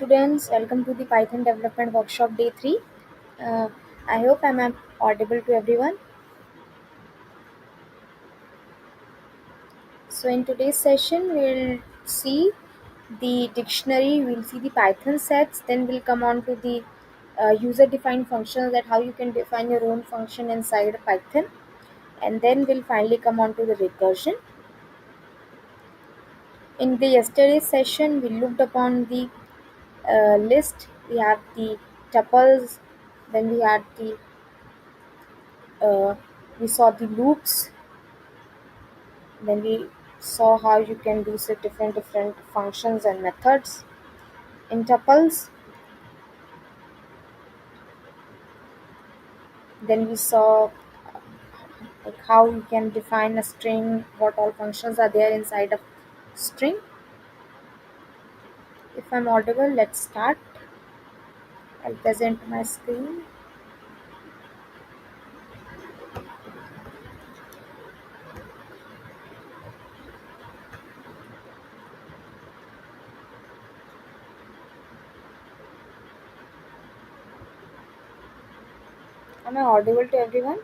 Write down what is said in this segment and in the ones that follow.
students, welcome to the Python Development Workshop Day 3. Uh, I hope I'm audible to everyone. So in today's session, we'll see the dictionary, we'll see the Python sets, then we'll come on to the user-defined functions, that how you can define your own function inside Python, and then we'll finally come on to the recursion. In the yesterday's session, we looked upon the list, we had the tuples, then uh, we saw the loops, then we saw how you can do some different functions and methods in tuples. Then we saw like how you can define a string, what all functions are there inside a string. If I'm audible, let's start. I'll present my screen. Am I audible to everyone?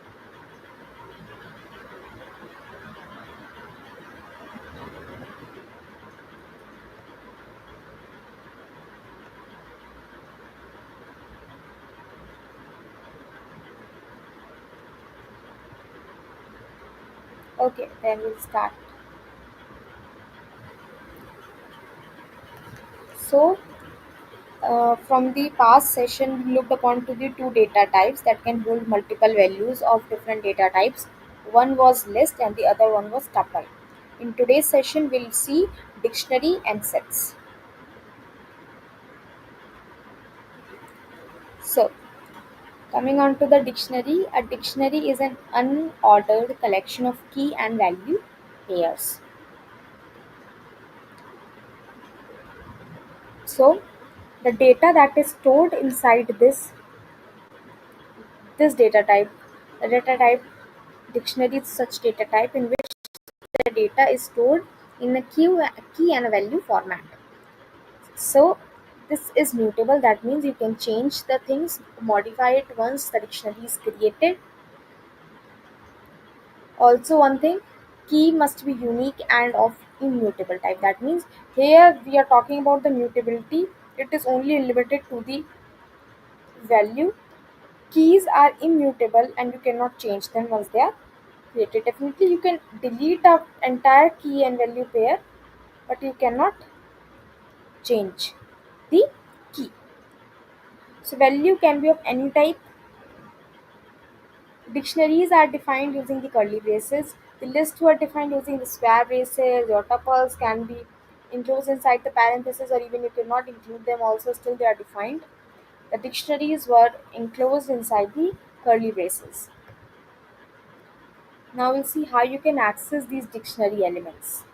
Okay, then we'll start. So from the past session, we looked upon to the two data types that can hold multiple values of different data types. One was list and the other one was tuple. In today's session, we'll see dictionary and sets. So, coming on to the dictionary, a dictionary is an unordered collection of key and value pairs. So, the data that is stored inside this data type dictionary is such data type in which the data is stored in a key and a value format. So this is mutable, that means you can change the things, modify it once the dictionary is created. Also one thing, key must be unique and of immutable type. That means here we are talking about the mutability, it is only limited to the value. Keys are immutable and you cannot change them once they are created. Definitely you can delete the entire key and value pair, but you cannot change the key. So value can be of any type. Dictionaries are defined using the curly braces. The lists were defined using the square braces. Your tuples can be enclosed inside the parentheses, or even you cannot include them also, still they are defined. The dictionaries were enclosed inside the curly braces. Now we'll see how you can access these dictionary elements.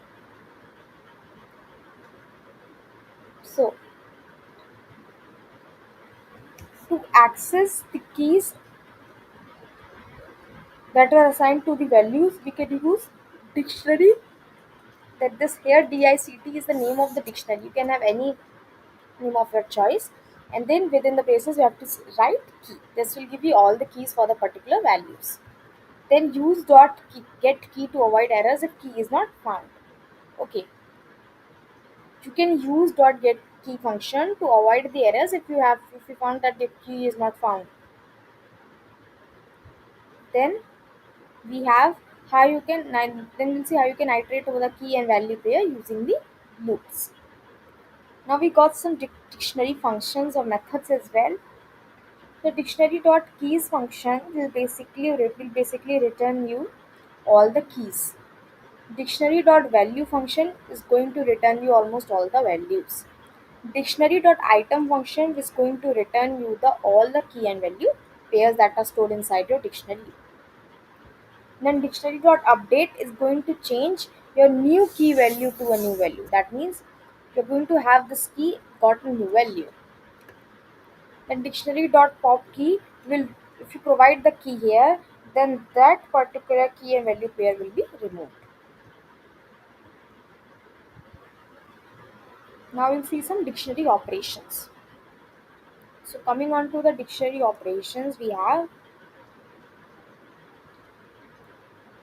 So to access the keys that are assigned to the values, we can use dictionary. That this here DICT is the name of the dictionary. You can have any name of your choice, and then within the braces you have to write key. This will give you all the keys for the particular values. Then use dot key, get key to avoid errors if key is not found. Okay, you can use dot get key function to avoid the errors if you found that the key is not found. Then we have how you can then we'll see how you can iterate over the key and value pair using the loops. Now we got some dictionary functions or methods as well. The dictionary.keys function will basically return you all the keys. Dictionary.value function is going to return you almost all the values. Dictionary.item function is going to return you the all the key and value pairs that are stored inside your dictionary. Then dictionary.update is going to change your new key value to a new value. That means you're going to have this key got a new value. Then dictionary.pop key will, if you provide the key here, then that particular key and value pair will be removed. Now we'll see some dictionary operations. So coming on to the dictionary operations, we have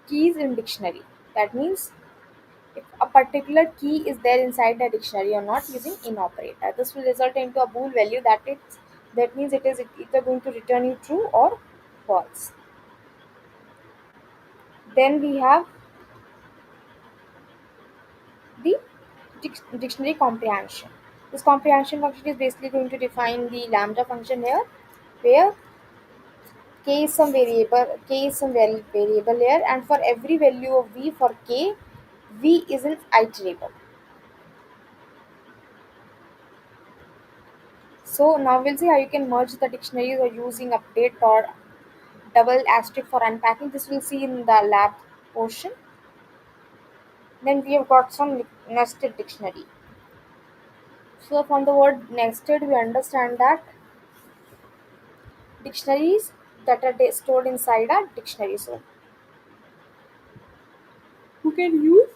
keys in dictionary. That means if a particular key is there inside the dictionary or not using in operator. This will result into a bool value that means it is either going to return you true or false. Then we have the dictionary comprehension. This comprehension function is basically going to define the lambda function here, where k is some variable here, and for every value of v for k, v is an iterable. So now we'll see how you can merge the dictionaries or using update or double asterisk for unpacking. This we'll see in the lab portion. Then we have got some nested dictionary. So from the word nested, we understand that dictionaries that are stored inside a dictionary. So you can use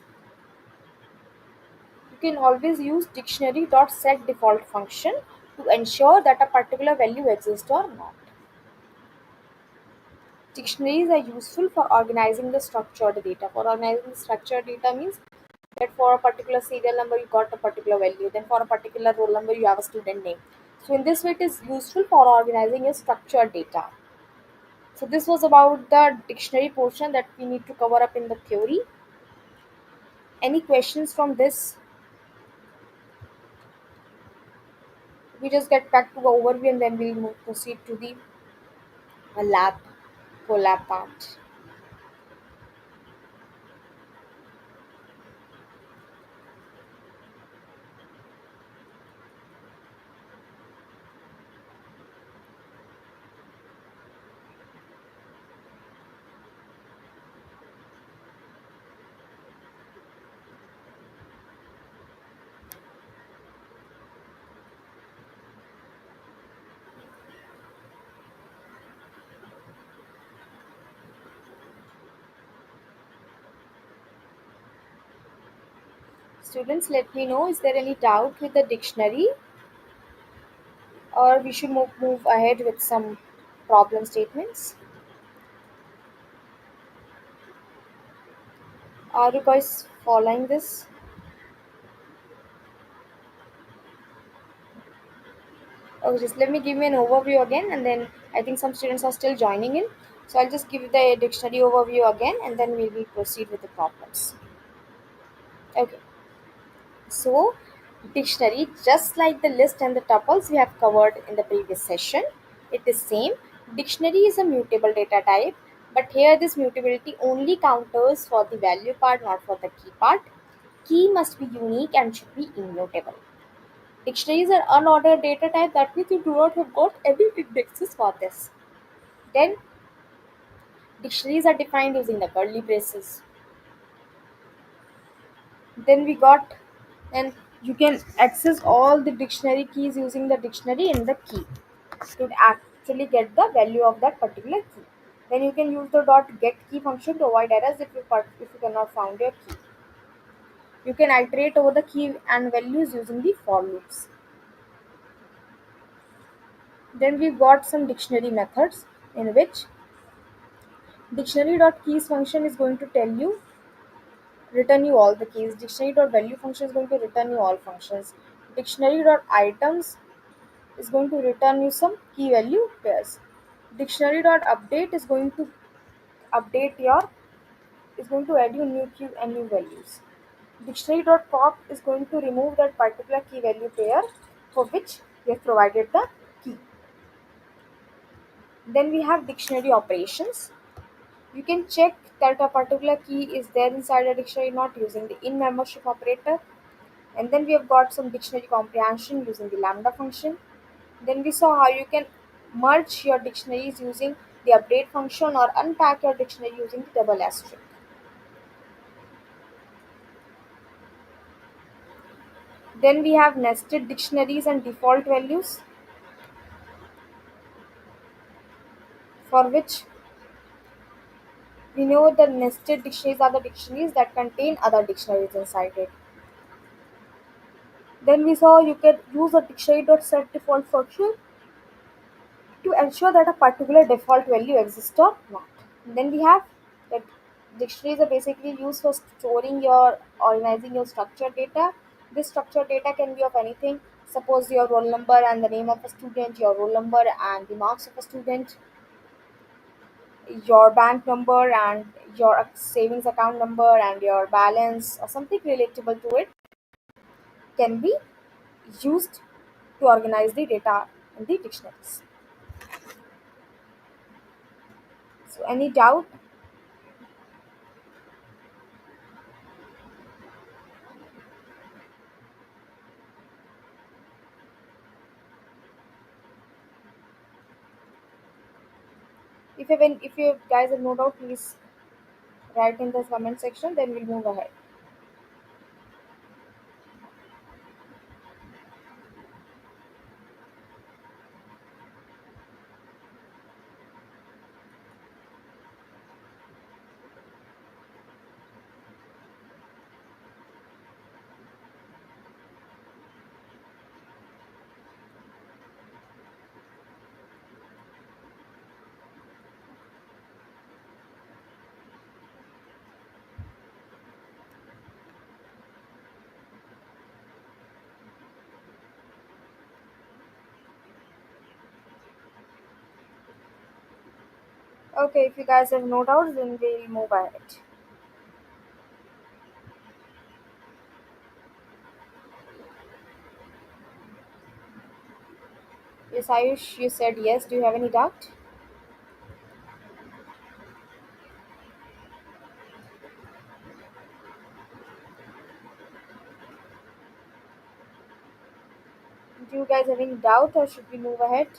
you can always use dictionary.set default function to ensure that a particular value exists or not. Dictionaries are useful for organizing the structured data. For organizing the structured data means that for a particular serial number you got a particular value, then for a particular roll number you have a student name. So in this way it is useful for organizing your structured data. So this was about the dictionary portion that we need to cover up in the theory. Any questions from this? We just get back to the overview and then we'll proceed to the lab collab part. Students, let me know, is there any doubt with the dictionary, or we should move ahead with some problem statements? Are you guys following this? Oh, just let me give me an overview again, and then I think some students are still joining in. So I'll just give you the dictionary overview again, and then we will proceed with the problems. Okay. So, dictionary, just like the list and the tuples we have covered in the previous session, it is same. Dictionary is a mutable data type, but here this mutability only counters for the value part, not for the key part. Key must be unique and should be immutable. Dictionaries are unordered data type, that means you do not have got any indexes for this. Then dictionaries are defined using the curly braces. Then we got, and you can access all the dictionary keys using the dictionary in the key to actually get the value of that particular key. Then you can use the dot get key function to avoid errors if you cannot find your key. You can iterate over the key and values using the for loops. Then we got some dictionary methods in which dictionary.keys function is going to tell you return you all the keys. Dictionary.value function is going to return you all functions. Dictionary.items is going to return you some key value pairs. Dictionary.update is going to update your is going to add you new key and new values. Dictionary.pop is going to remove that particular key value pair for which we have provided the key. Then we have dictionary operations. You can check that a particular key is there inside a dictionary not using the in membership operator. And then we have got some dictionary comprehension using the lambda function. Then we saw how you can merge your dictionaries using the update function or unpack your dictionary using the double asterisk. Then we have nested dictionaries and default values, for which we know the nested dictionaries are the dictionaries that contain other dictionaries inside it. Then we saw you can use a dictionary.set default function to ensure that a particular default value exists or not. Then we have that dictionaries are basically used for storing your organizing your structured data. This structured data can be of anything. Suppose your roll number and the name of a student, your roll number and the marks of a student, your bank number and your savings account number and your balance or something relatable to it can be used to organize the data in the dictionaries. So any doubt? If you guys have no doubt, please write in the comment section. Then we'll move ahead. Okay, if you guys have no doubts, then we'll move ahead. Yes, Ayush, you said yes. Do you have any doubt? Do you guys have any doubt, or should we move ahead?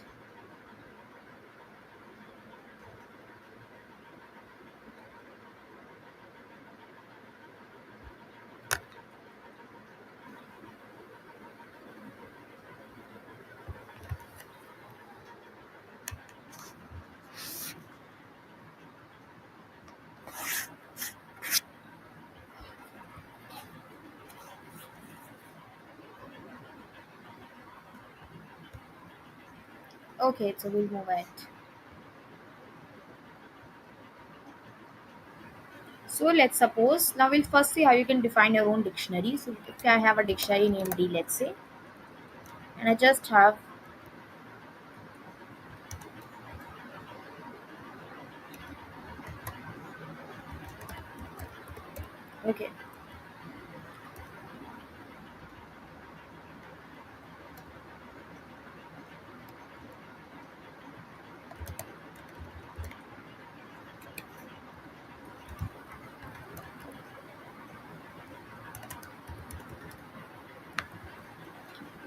Okay, so we'll move ahead. So let's suppose now we'll first see how you can define your own dictionary. So if I have a dictionary named D, let's say, and I just have okay.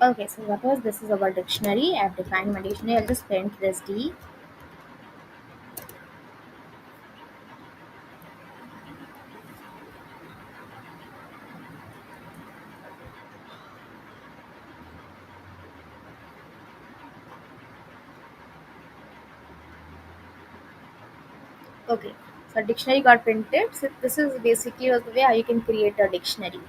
Okay, so suppose this is our dictionary. I've defined my dictionary. I'll just print this D. Okay, so dictionary got printed. So this is basically the way how you can create a dictionary.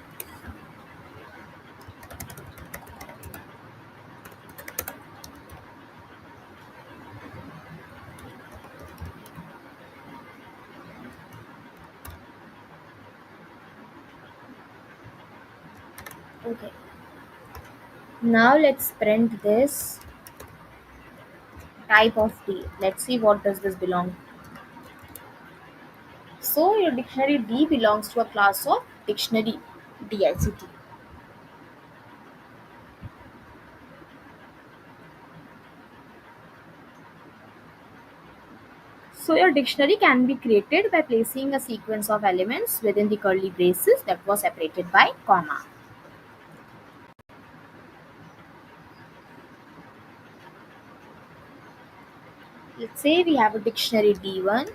Okay, now let's print this type of D. Let's see what does this belong. So your dictionary D belongs to a class of dictionary DICT. So your dictionary can be created by placing a sequence of elements within the curly braces that was separated by comma. Let's say we have a dictionary D1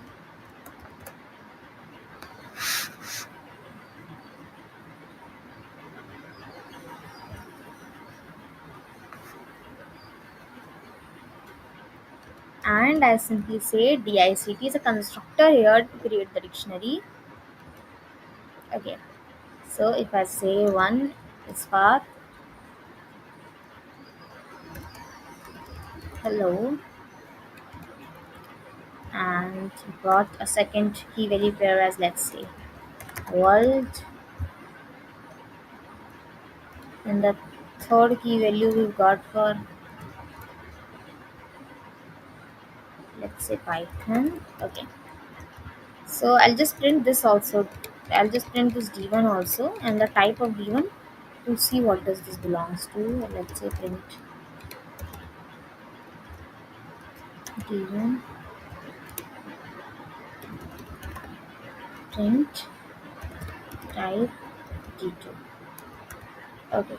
and I simply say DICT is a constructor here to create the dictionary. Okay, so if I say one is for hello, and we got a second key value pair as, let's say, world, and the third key value we've got for, let's say, Python. Okay, so I'll just print this also. I'll just print this d1 also, and the type of d1 to see what does this belongs to. Let's say print d1, print type d2. Okay,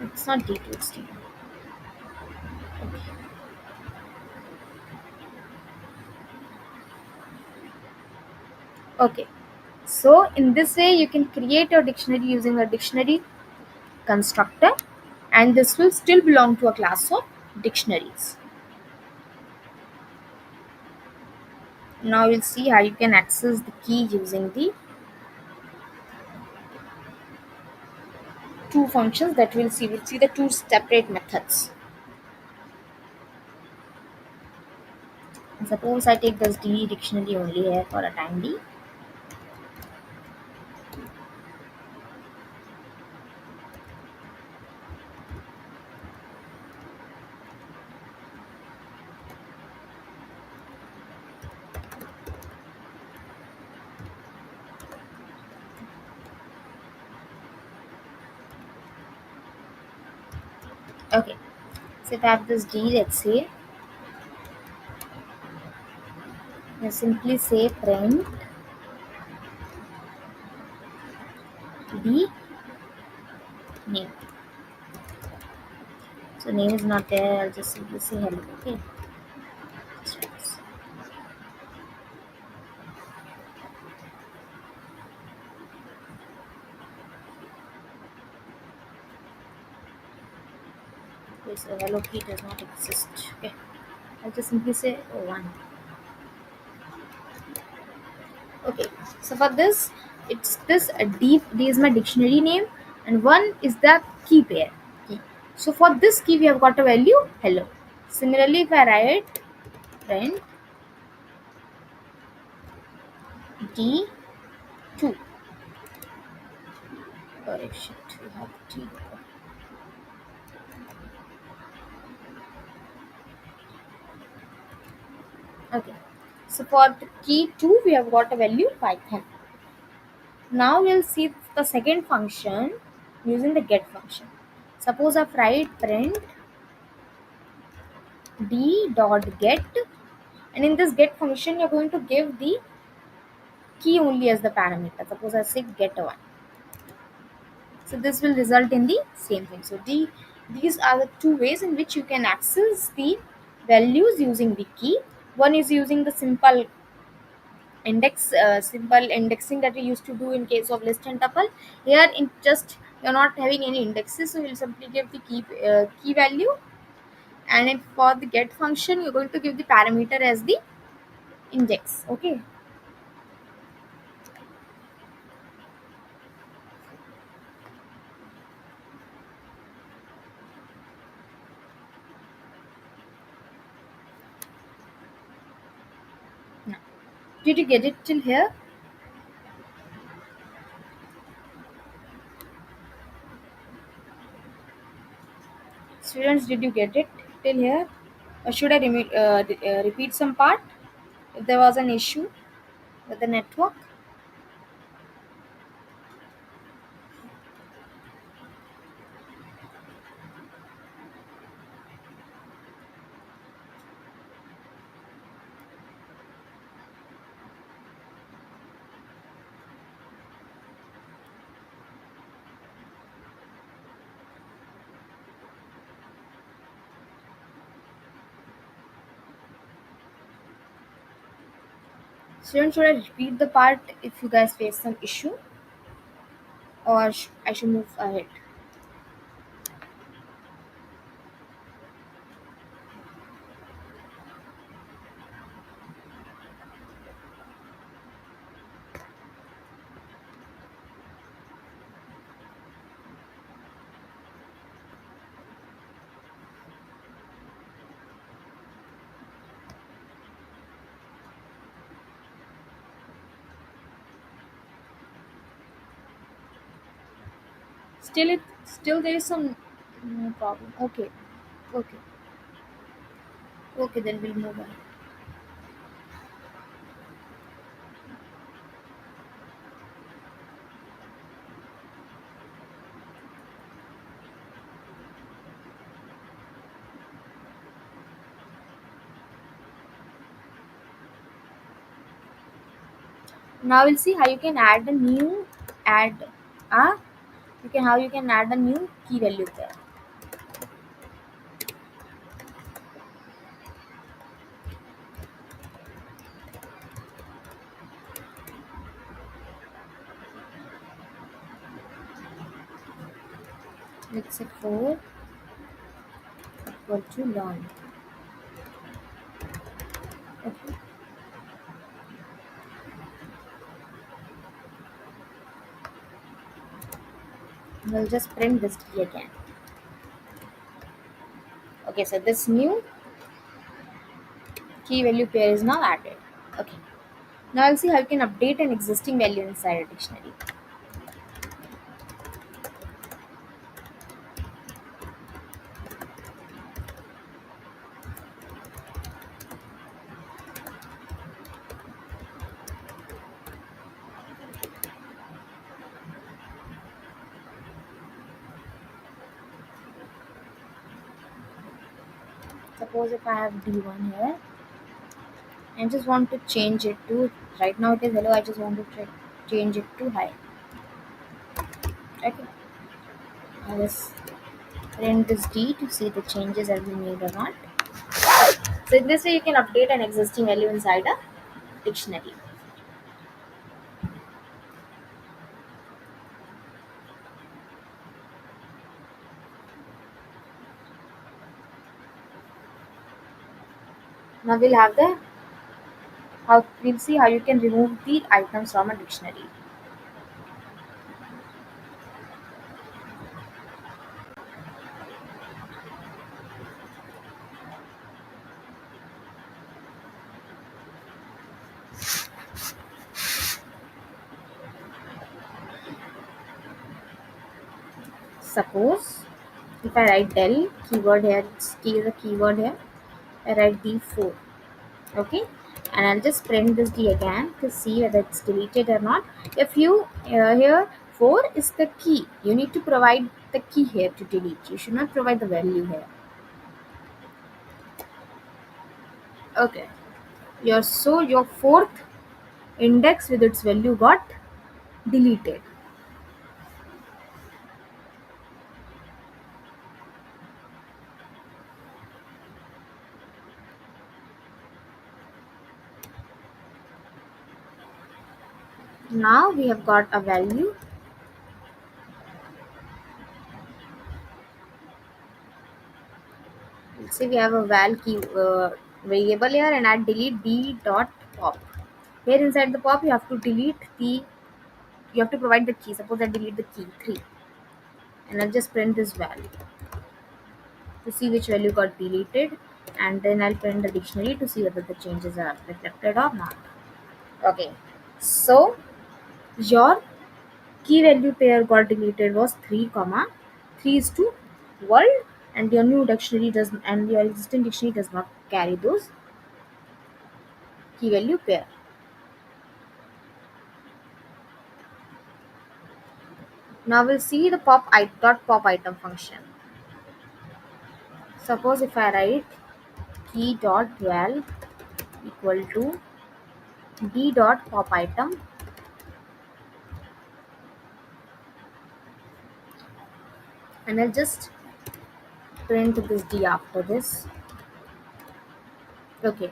it's not d2, it's d1. Okay. Okay, so in this way you can create a dictionary using a dictionary constructor, and this will still belong to a class of dictionaries. Now we'll see how you can access the key using the two functions that we'll see the two separate methods. And suppose I take this D dictionary only here for a time D. Okay, so if I have this D, let's say, I simply say print D name. So name is not there, I'll just simply say hello. Okay. Okay, so hello key does not exist. Okay. I'll just simply say one. Okay, so for this, it's this D is my dictionary name, and one is the key pair key. So for this key, we have got a value hello. Similarly, if I write print D2, correction, we have T. Okay, so for the key 2, we have got a value Python. Now we'll see the second function using the get function. Suppose I write print d dot get, and in this get function you're going to give the key only as the parameter. Suppose I say get one. So this will result in the same thing. So these are the two ways in which you can access the values using the key. One is using the simple indexing that we used to do in case of list and tuple. Here in just you're not having any indexes, so we'll simply give the key value, and for the get function you're going to give the parameter as the index. Okay. Now, did you get it till here? Students, did you get it till here? Or should I repeat some part if there was an issue with the network? Students, should I repeat the part if you guys face some issue, or I should move ahead? Still there is some no problem. Okay, okay, okay. Then we'll move on. Now we'll see how you can add a new add a you can how you can add a new key value there. Let's say 4 equal to learn. Okay, we'll just print this key again. Okay, so this new key value pair is now added. Okay, now I'll see how you can update an existing value inside a dictionary. Suppose if I have D1 here, I just want to change it to, right now it is hello, I just want to change it to hi. Okay, I just print this D to see the changes have been made or not. So in this way you can update an existing value inside a dictionary. Now we'll see how you can remove the items from a dictionary. Suppose if I write del keyword here, it's T is a keyword here. I write D4. Okay, and I'll just print this D again to see whether it's deleted or not. If you here 4 is the key, you need to provide the key here to delete. You should not provide the value here. Okay, your fourth index with its value got deleted. Now we have got a value. Let's say we have a variable here, and I delete d dot pop. Here inside the pop, you have to provide the key. Suppose I delete the key 3, and I'll just print this value to see which value got deleted, and then I'll print the dictionary to see whether the changes are reflected or not. Okay, so your key value pair got deleted was 3 comma 3 is to world, and your new dictionary does and your existing dictionary does not carry those key value pair. Now we'll see the pop item function. Suppose if I write key dot dwell equal to d dot pop item, and I'll just print this d after this. Okay,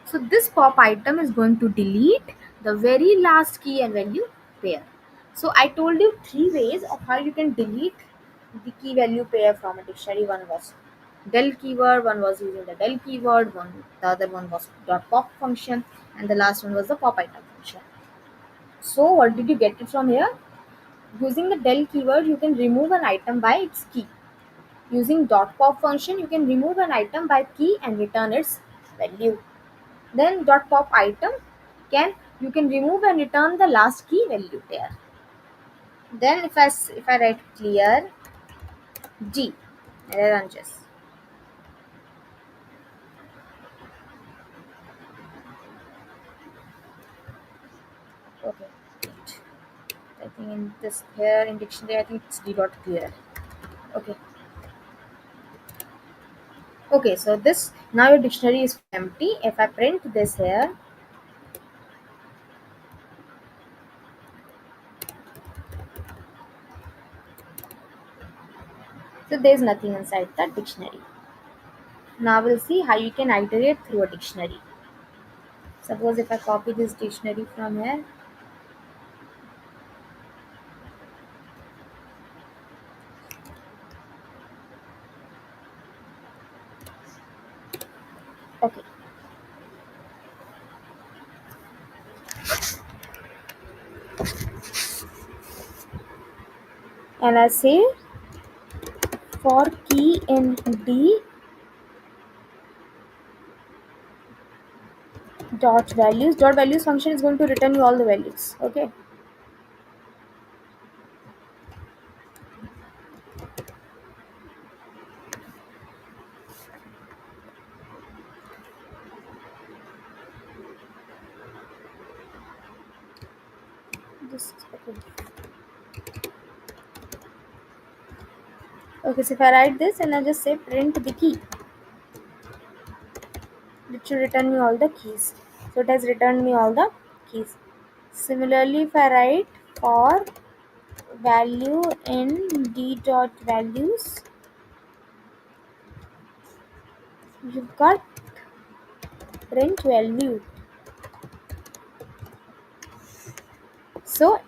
so this pop item is going to delete the very last key and value pair. So I told you 3 ways of how you can delete the key value pair from a dictionary. One was del keyword, one was using the del keyword, the other one was dot pop function, and the last one was the pop item function. So what did you get it from here? Using the del keyword, you can remove an item by its key. Using dot pop function, you can remove an item by key and return its value. Then dot pop item you can remove and return the last key value pair. Then if I write clear G, and I run this. Okay. Wait. I think in this here in dictionary, I think it's D dot clear. Okay. Okay. So this now your dictionary is empty. If I print this here, so there's nothing inside the dictionary. Now we'll see how you can iterate through a dictionary. Suppose if I copy this dictionary from here. Okay. And I say for key in D dot values function is going to return you all the values. Okay. Just okay. Okay, so if I write this and I just say print the key, it should return me all the keys. So it has returned me all the keys. Similarly, if I write for value in D dot values, you've got print value. So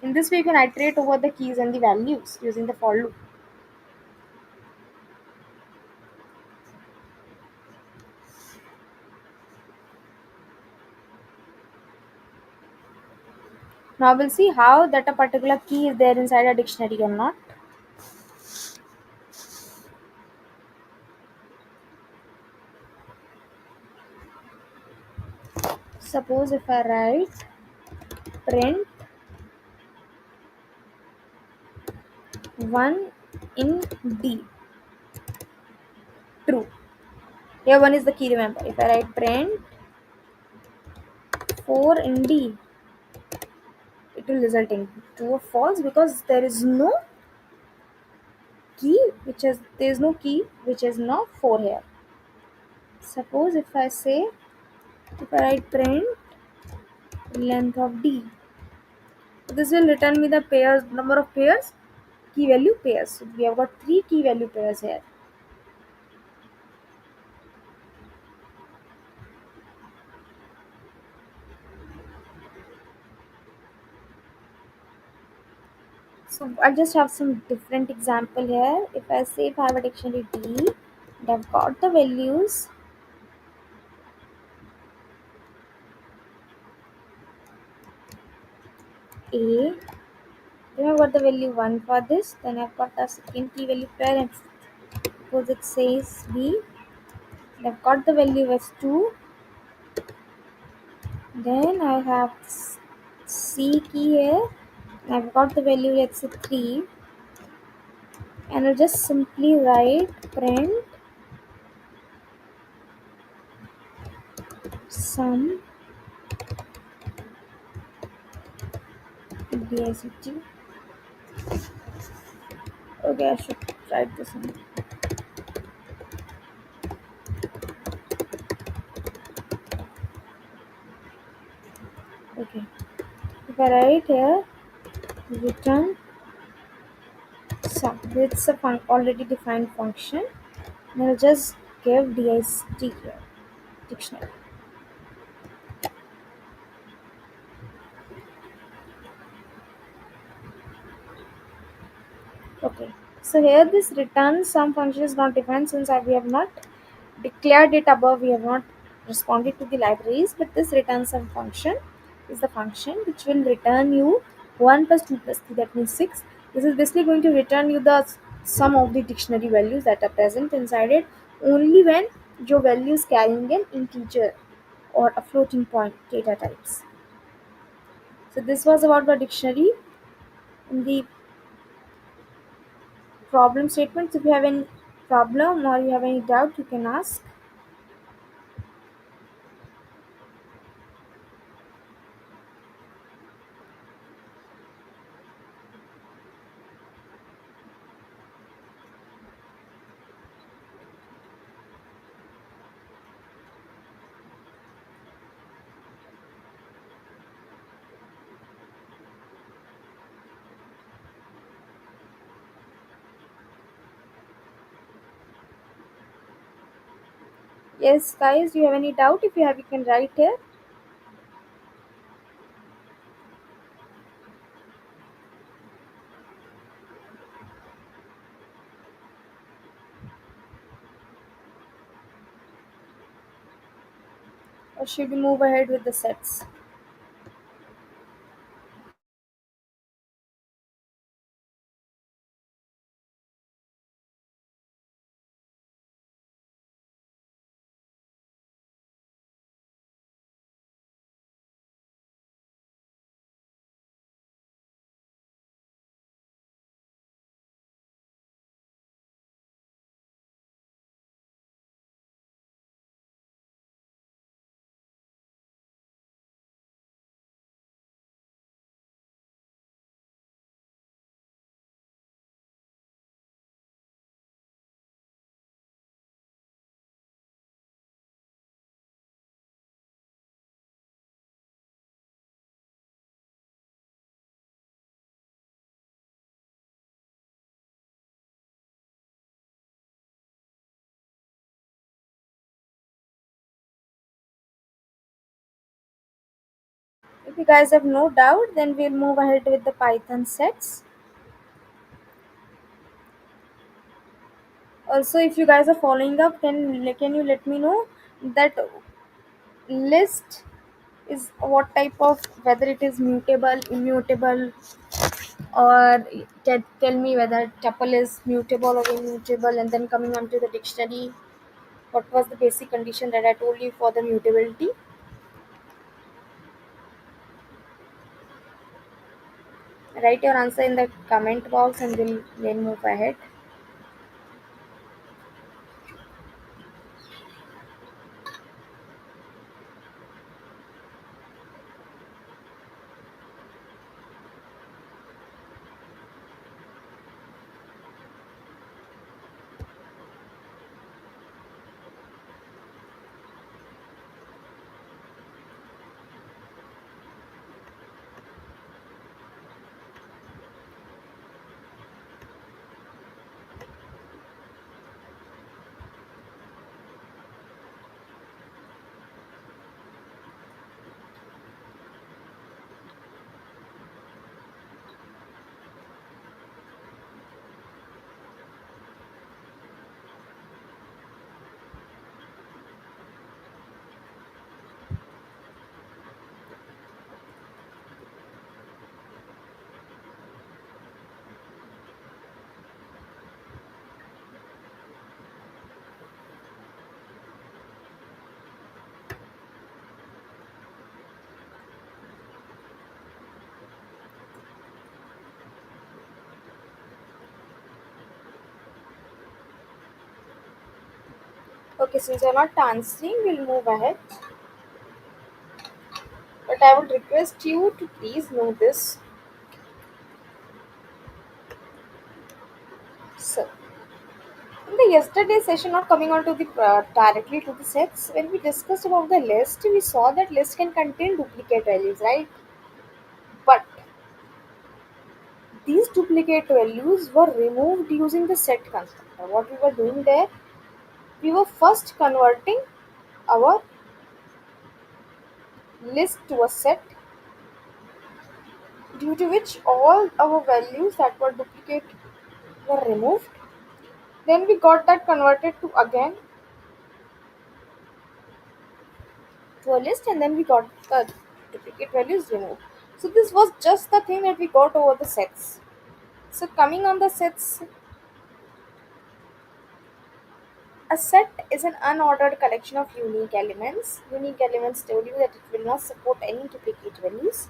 in this way you can iterate over the keys and the values using the for loop. Now we'll see how that a particular key is there inside a dictionary or not. Suppose if I write print 1 in D, true. Here 1 is the key, remember. If I write print 4 in D, it will result in true or false because there is no key which is now 4 here. Suppose if I say, if I write print length of D, this will return me the pairs, number of pairs, key value pairs. So we have got 3 key value pairs here. So I just have some different example here. If I say if I have a dictionary D and I've got the values A, then I've got the value 1 for this, then I've got the second key value pair and suppose it says B, and I've got the value as 2, then I have C key here, and I've got the value let's say 3, and I'll just simply write print sum DICT. Okay, I should write this one. Okay, if I write here return sum, it's a already defined function, and I'll just give DICT here, dictionary. Okay, so here this return sum function is not defined since we have not declared it above, we have not responded to the libraries, but this return sum function is the function which will return you 1 plus 2 plus 3, that means 6. This is basically going to return you the sum of the dictionary values that are present inside it only when your value is carrying an integer or a floating point data types. So this was about the dictionary. In the problem statements, if you have any problem or you have any doubt, you can ask. Yes, guys, do you have any doubt? If you have, you can write here. Or should we move ahead with the sets? If you guys have no doubt, then we'll move ahead with the Python sets. Also, if you guys are following up, then can you let me know that list is what type of, whether it is mutable, immutable, or tell me whether tuple is mutable or immutable, and then coming on to the dictionary, what was the basic condition that I told you for the mutability. Write your answer in the comment box and we'll then move ahead. Okay, since you're not answering, we'll move ahead. But I would request you to please know this. So, in the yesterday session, not coming on to the directly to the sets, when we discussed about the list, we saw that list can contain duplicate values, right? But these duplicate values were removed using the set constructor. What we were doing there, we were first converting our list to a set, due to which all our values that were duplicate were removed. Then we got that converted to again to a list, and then we got the duplicate values removed. So this was just the thing that we got over the sets. So coming on the sets, a set is an unordered collection of unique elements. Unique elements told you that it will not support any duplicate values.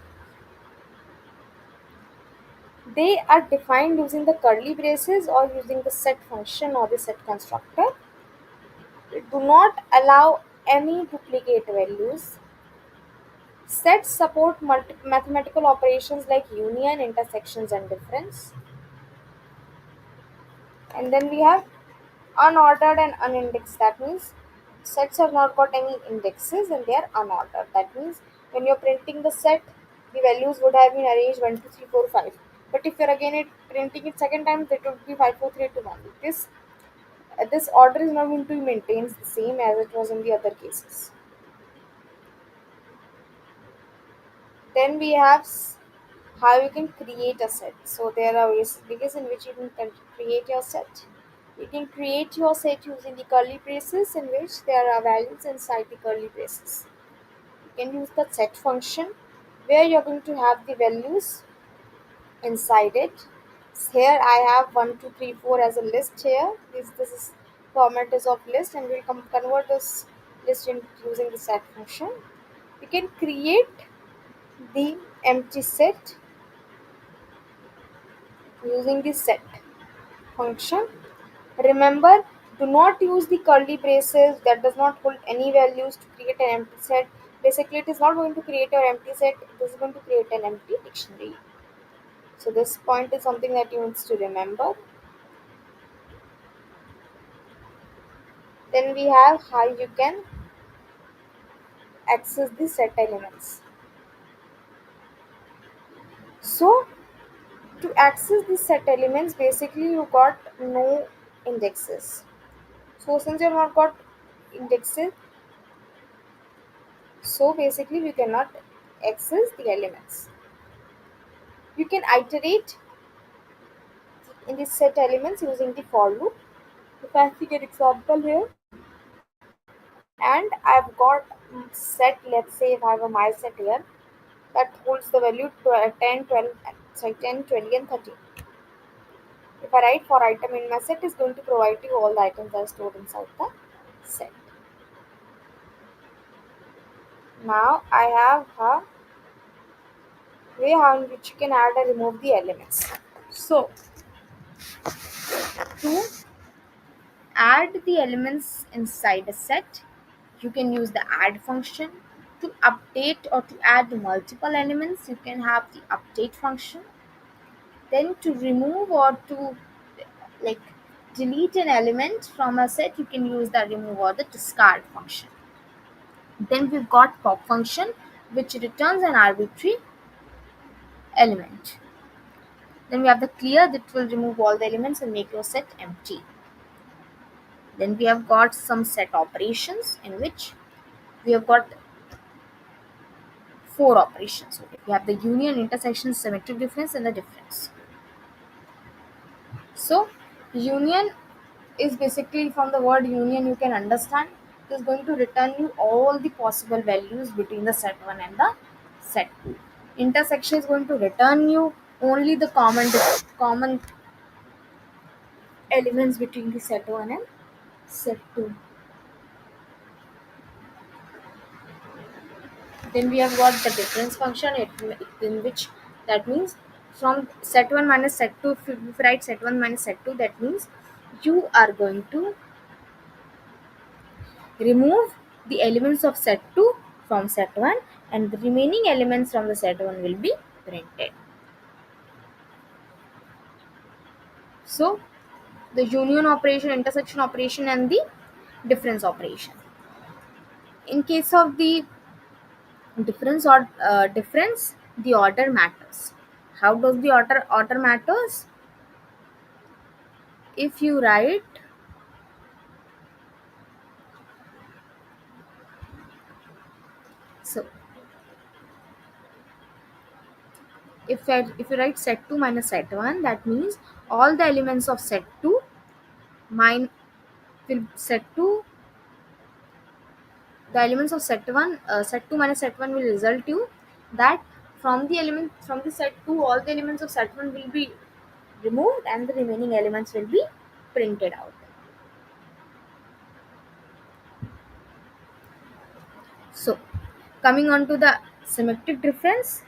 They are defined using the curly braces or using the set function or the set constructor. They do not allow any duplicate values. Sets support mathematical operations like union, intersections, and difference. And then we have unordered and unindexed. That means sets have not got any indexes and they are unordered. That means when you're printing the set, the values would have been arranged 1, 2, 3, 4, 5. But if you're again printing it second time, it would be 5, 4, 3, 2, 1. This order is not going to be maintained the same as it was in the other cases. Then we have how you can create a set. So there are ways in which you can create your set. You can create your set using the curly braces in which there are values inside the curly braces. You can use the set function where you're going to have the values inside it. Here I have 1, 2, 3, 4 as a list here. This is format is of list and we'll convert this list in using the set function. You can create the empty set using the set function. Remember, do not use the curly braces that does not hold any values to create an empty set. Basically, it is not going to create your empty set, it is going to create an empty dictionary. So this point is something that you need to remember. Then we have how you can access the set elements. So to access the set elements, basically you got no indexes. So since you have not got indexes, so basically we cannot access the elements. You can iterate in the set elements using the for loop. If I take an example here, and I've got set, let's say if I have a my set here that holds the value 10, 12, sorry 10, 20 and 30. If I write for item in my set is going to provide you all the items that are stored inside the set. Now I have a way how in which you can add and remove the elements. So to add the elements inside a set, you can use the add function. To update or to add multiple elements, you can have the update function. Then to remove or to like delete an element from a set, you can use the remove or the discard function. Then we've got pop function which returns an arbitrary element. Then we have the clear that will remove all the elements and make your set empty. Then we have got some set operations in which we have got four operations. Okay. We have the union, intersection, symmetric difference, and the difference. So, union is basically from the word union you can understand. It is going to return you all the possible values between the set 1 and the set 2. Intersection is going to return you only the common elements between the set 1 and set 2. Then we have got the difference function in which that means from set 1 minus set 2, if you write set 1 minus set 2, that means you are going to remove the elements of set 2 from set 1 and the remaining elements from the set 1 will be printed. So the union operation, intersection operation and the difference operation. In case of the difference, the order matters. How does the order matters? If you write so if you write set 2 minus set 1, that means all the elements of set 2 mine will set 2 the elements of set 1 set 2 minus set 1 will result you that from the set 2 all the elements of set 1 will be removed and the remaining elements will be printed out. So coming on to the symmetric difference.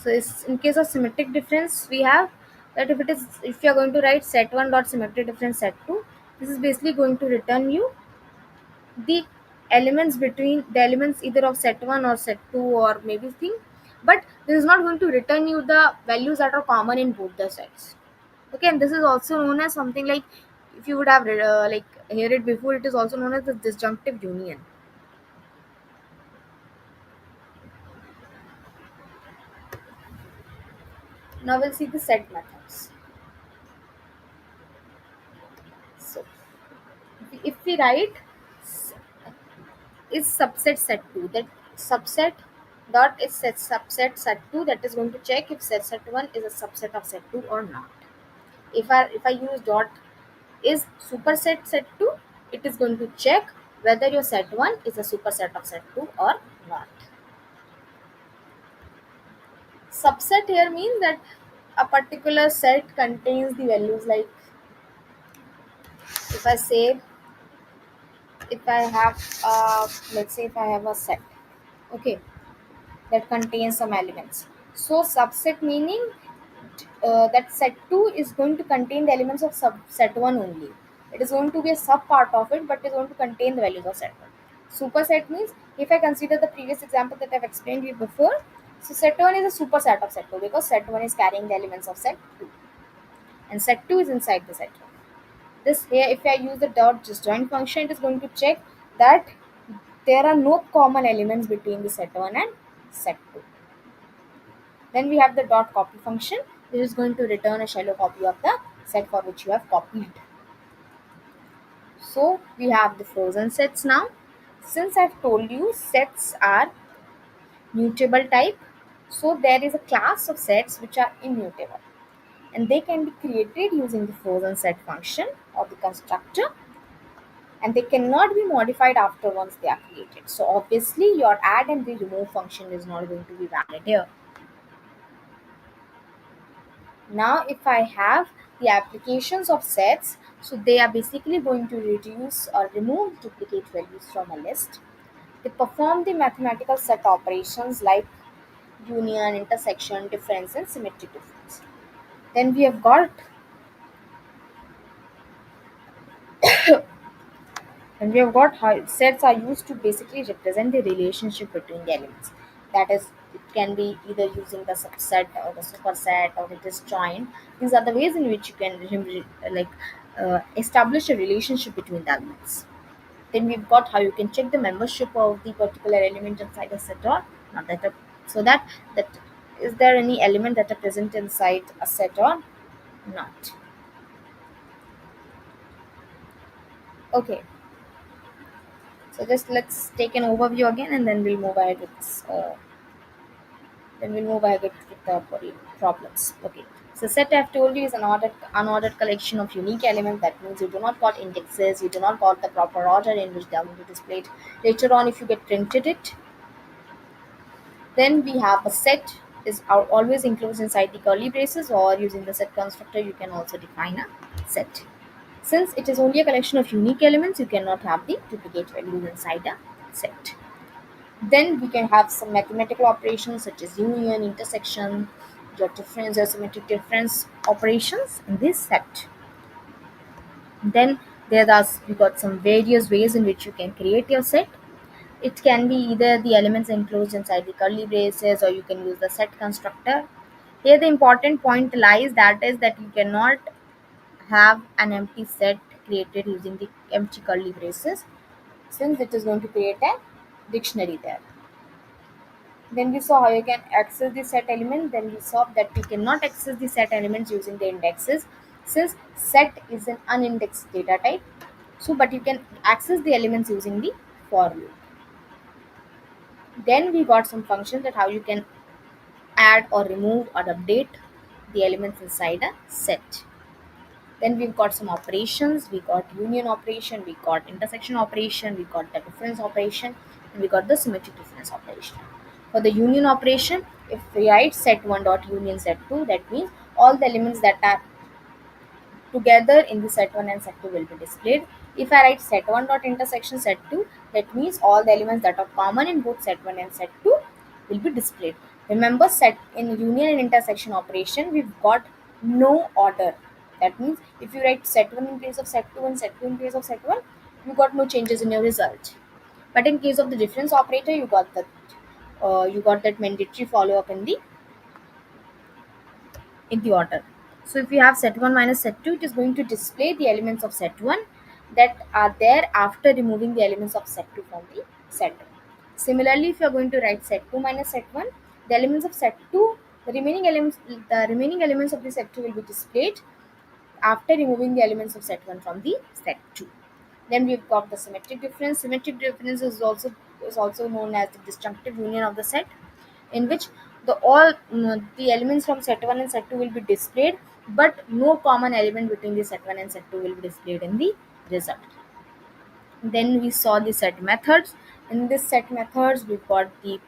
So in case of symmetric difference, we have that if you are going to write set 1 dot symmetric difference set 2, this is basically going to return you the elements either of set 1 or set 2 or maybe thing, but this is not going to return you the values that are common in both the sets. Okay, and this is also known as something like, if you would have like heard it before, it is also known as the disjunctive union. Now we'll see the set methods. So if we write is subset set 2, that subset dot is set subset set 2, that is going to check if set 1 is a subset of set 2 or not. If I use dot is superset set 2, it is going to check whether your set 1 is a superset of set 2 or not. Subset here means that a particular set contains the values, like if I say, if I have let's say if I have a set, okay, that contains some elements. So subset meaning that set 2 is going to contain the elements of set 1 only. It is going to be a sub part of it, but it is going to contain the values of set 1. Superset means, if I consider the previous example that I've explained you before, so set 1 is a superset of set 2 because set 1 is carrying the elements of set 2 and set 2 is inside the set 1. This here, if I use the dot disjoint function, it is going to check that there are no common elements between the set 1 and set 2. Then we have the dot copy function, which is going to return a shallow copy of the set for which you have copied. So we have the frozen sets now. Since I've told you sets are mutable type, so there is a class of sets which are immutable and they can be created using the frozen set function or the constructor, and they cannot be modified after once they are created. So obviously your add and the remove function is not going to be valid here. Now if I have the applications of sets, so they are basically going to reduce or remove duplicate values from a list. They perform the mathematical set operations like union, intersection, difference, and symmetric difference. Then we have got how sets are used to basically represent the relationship between the elements. That is, it can be either using the subset or the superset or the disjoint. These are the ways in which you can establish a relationship between the elements. Then we've got how you can check the membership of the particular element inside a set or not. So that is there any element that are present inside a set or not. Okay, so just let's take an overview again, and then we'll move ahead with this. Then we'll move ahead with the problems. Okay. So set I've told you is an unordered collection of unique elements. That means you do not got indexes, you do not got the proper order in which they are going to be displayed. Later on, if you get printed it, then we have a set is always includes inside the curly braces, or using the set constructor you can also define a set. Since it is only a collection of unique elements, you cannot have the duplicate values inside a set. Then we can have some mathematical operations such as union, intersection, your difference, or symmetric difference operations in this set. Then we got some various ways in which you can create your set. It can be either the elements enclosed inside the curly braces, or you can use the set constructor. Here the important point lies, that is that you cannot have an empty set created using the empty curly braces, since it is going to create a dictionary there. Then we saw how you can access the set element. Then we saw that we cannot access the set elements using the indexes, since set is an unindexed data type. So but you can access the elements using the for loop. Then we got some functions that how you can add or remove or update the elements inside a set. Then we've got some operations. We got union operation, we got intersection operation, we got the difference operation, and we got the symmetric difference operation. For the union operation, if we write set 1 dot union set 2, that means all the elements that are together in the set 1 and set 2 will be displayed. If I write set 1 dot intersection set 2, that means all the elements that are common in both set 1 and set 2 will be displayed. Remember, set in union and intersection operation, we've got no order. That means if you write set 1 in place of set 2 and set 2 in place of set 1, you got no changes in your result. But in case of the difference operator, you got that mandatory follow up in the order. So if you have set 1 minus set 2, it is going to display the elements of set 1 that are there after removing the elements of set 2 from the set. Similarly, if you are going to write set 2 minus set 1, the elements of set 2, the remaining elements of the set 2 will be displayed after removing the elements of set 1 from the set 2. Then we've got the symmetric difference. Symmetric difference is also known as the disjunctive union of the set, in which the elements from set 1 and set 2 will be displayed, but no common element between the set 1 and set 2 will be displayed in the result. Then we saw the set methods. In this set methods, we've got the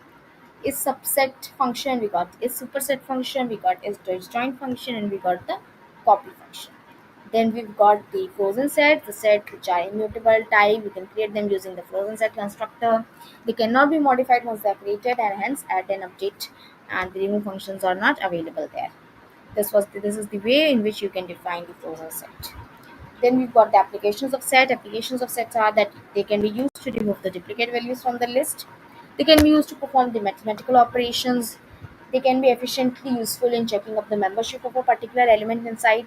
is subset function, we got is superset function, we got is disjoint function, and we got the copy function. Then we've got the frozen sets, the sets which are immutable type. We can create them using the frozen set constructor. They cannot be modified once they are created, and hence add and update and the remove functions are not available there. This is the way in which you can define the frozen set. Then we've got the applications of set. Applications of sets are that they can be used to remove the duplicate values from the list. They can be used to perform the mathematical operations. They can be efficiently useful in checking up the membership of a particular element inside.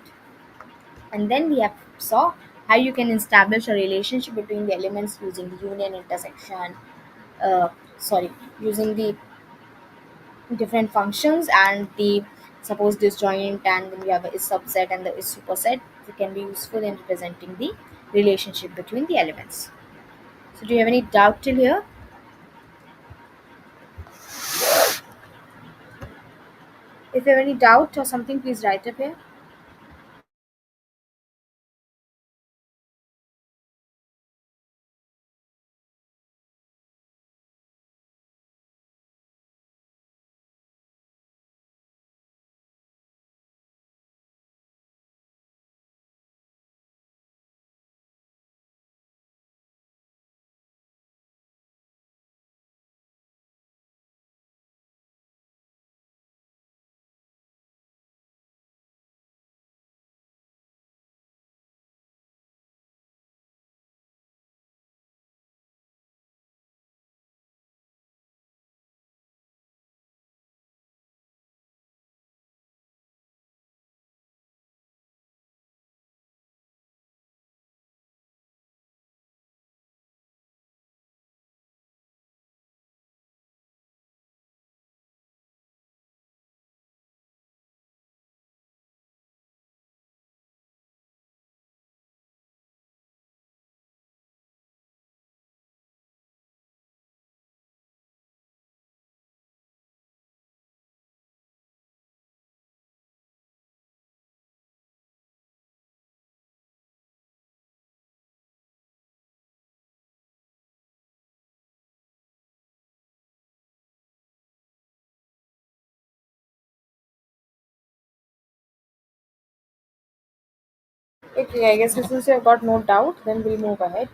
And then we have saw how you can establish a relationship between the elements using the union intersection, uh, sorry, using the different functions and the suppose disjoint, and then we have a is subset and the is superset. It can be useful in representing the relationship between the elements. So do you have any doubt till here? If you have any doubt or something, please write up here. Okay, I guess since you have got no doubt, then we'll move ahead.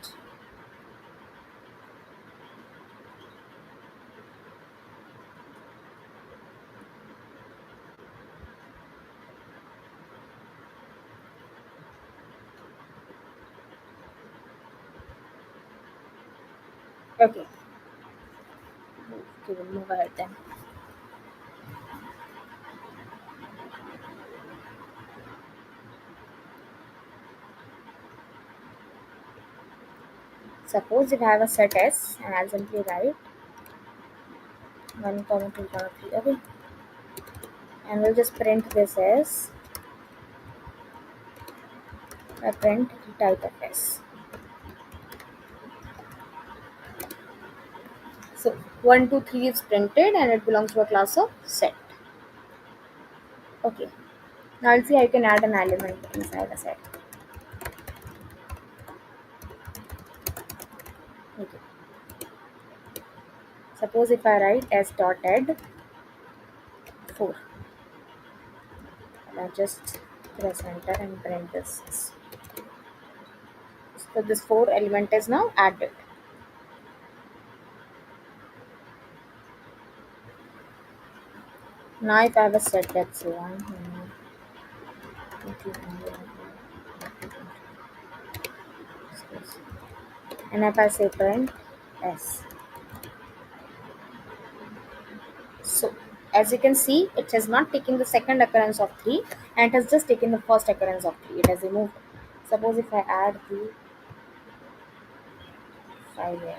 Okay, we'll move ahead then. Suppose if I have a set S and I'll simply write 1 comma 2 comma 3. Okay, and we'll just print this as a print type of S. So 1, 2, 3 is printed and it belongs to a class of set. Okay. Now I'll see how you can add an element inside a set. Okay. Suppose if I write s dot add 4, and I just press enter and print this. So this 4 element is now added. Now if I have a set, let's say 1, 2, and if I say print s. So as you can see, it has not taken the second occurrence of 3 and it has just taken the first occurrence of 3. It has removed. Suppose if I add the 5 here.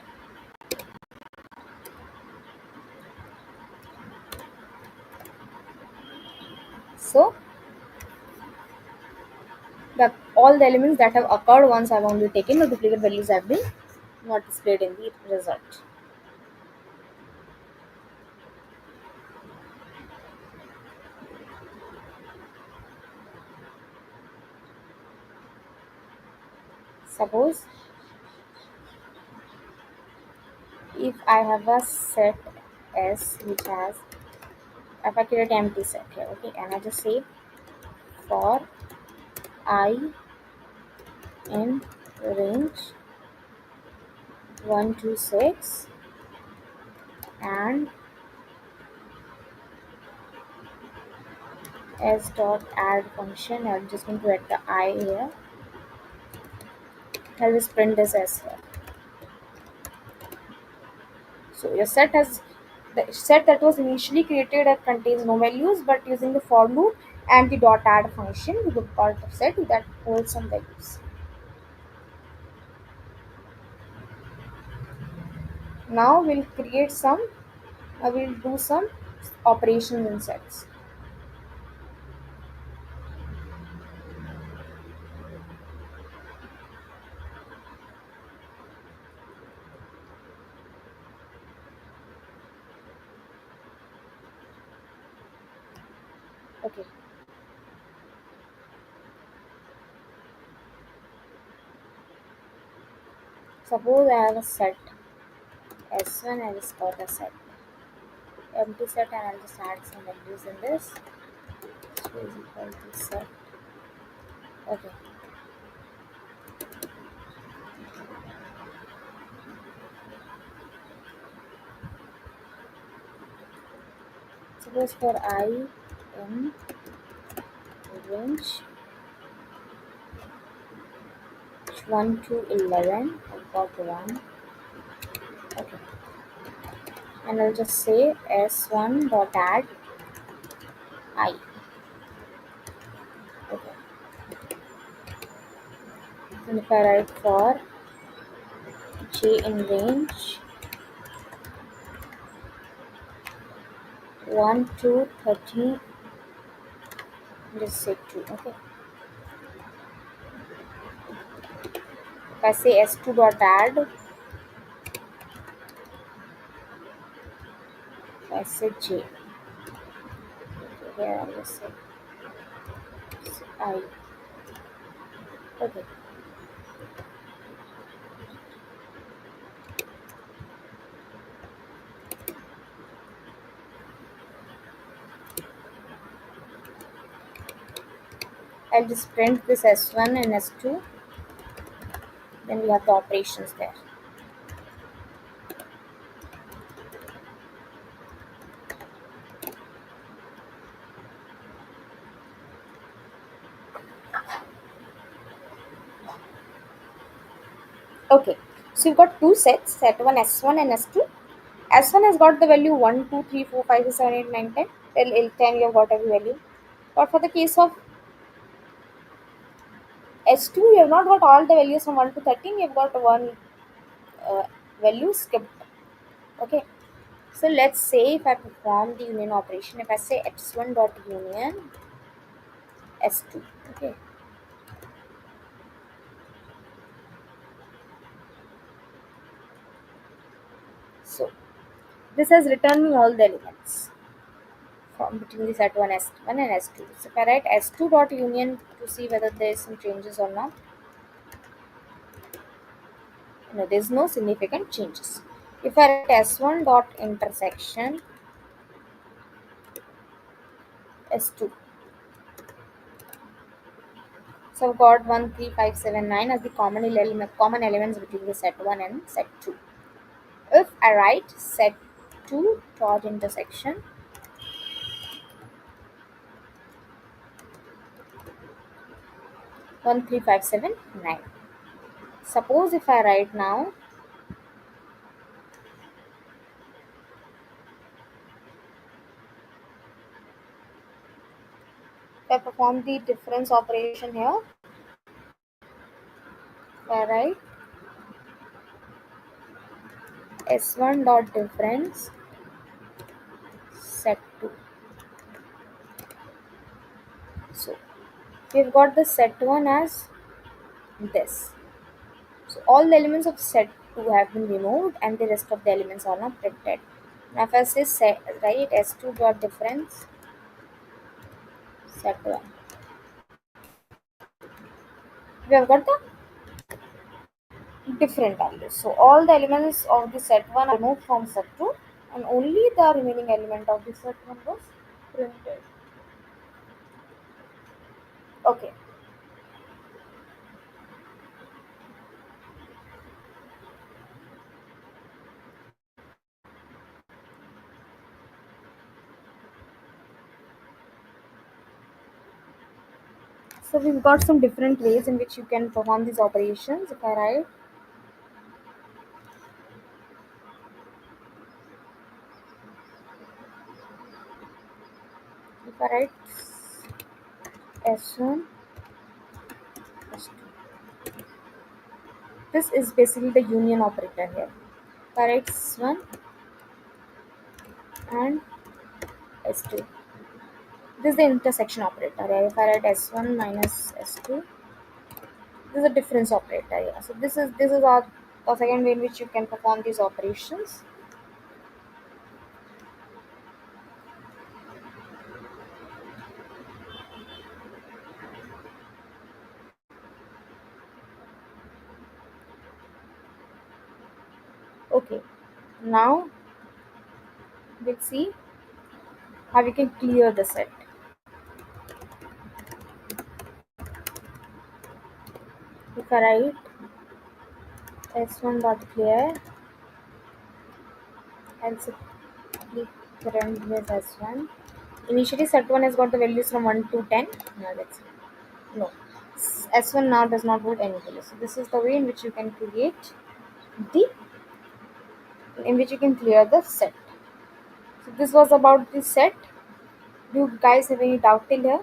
So all the elements that have occurred once have only taken, the duplicate values have been not displayed in the result. Suppose if I have a set S which has, if I create an empty set here, okay, and I just say for I in range 1 to 6 and s dot add function, I'm just going to add the I here. I'll just print this s here. So your set has the set that was initially created that contains no values, but using the for loop and the dot add function, we will part of set that holds some values. Now we'll create some. We'll do some operations in sets. Okay. Suppose I have a set S1 and it's got a set empty set, and I'll just add some values in this. So is equal to set. Okay. Suppose for I in range 1 to 11, I've got 1. Okay. And I'll just say S1 dot add I. Okay. And if I write for J in range 1 to 13, just say 2. Okay. If I say S2 dot add, if I say J. Here I'll just say I. Okay. I'll just print this S1 and S2. Then we have the operations there. Okay. So you've got two sets, set 1 S1 and S2. S1 has got the value 1, 2, 3, 4, 5, 6, 7, 8, 9, 10. Till 10 you have got every value. But for the case of S2, you have not got all the values from 1 to 13. You have got one uh, value skipped. Okay. So let's say if I perform the union operation, if I say x1 dot union s2. Okay. So this has returned me all the elements from between the set 1 S1 and S2. So if I write S2 dot union to see whether there is some changes or not, no, there is no significant changes. If I write S1 dot intersection S2, so I've got 1, 3, 5, 7, 9 as the common elements between the set 1 and set 2. If I write set 2 dot intersection 13579. Suppose if I write now, if I perform the difference operation here, if I write S1 dot difference set 2. So we've got the set 1 as this. So all the elements of set 2 have been removed and the rest of the elements are now printed. Now if I say set, right, S2 dot difference set 1. We have got the different values. So all the elements of the set 1 are removed from set 2 and only the remaining element of the set 1 was printed. Okay. So we've got some different ways in which you can perform these operations. If I write S1, S2. This is basically the union operator here. If I write S1 and S2. This is the intersection operator. Here. If I write S1 minus S2, this is a difference operator. Yeah. So this is our the second way in which you can perform these operations. Okay. Now we'll see how we can clear the set. If I write S1 dot clear and simply current with S1. Initially set 1 has got the values from 1 to 10. Now let's see. No. S1 now does not hold any value. So this is the way in which you can create the in which you can clear the set. So this was about the set. Do you guys have any doubt till here?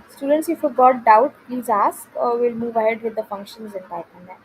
Students, if you got doubt, please ask. We'll move ahead with the functions in Python then.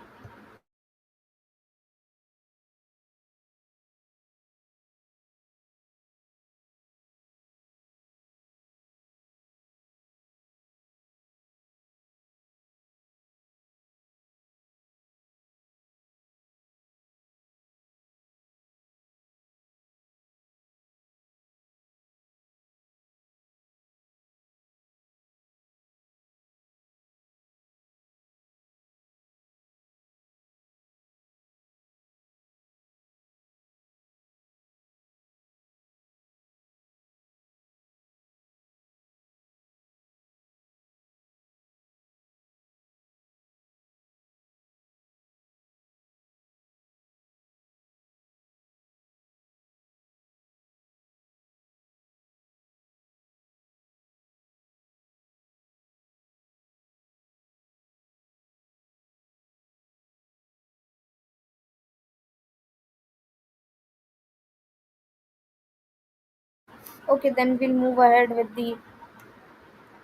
Okay, then we'll move ahead with the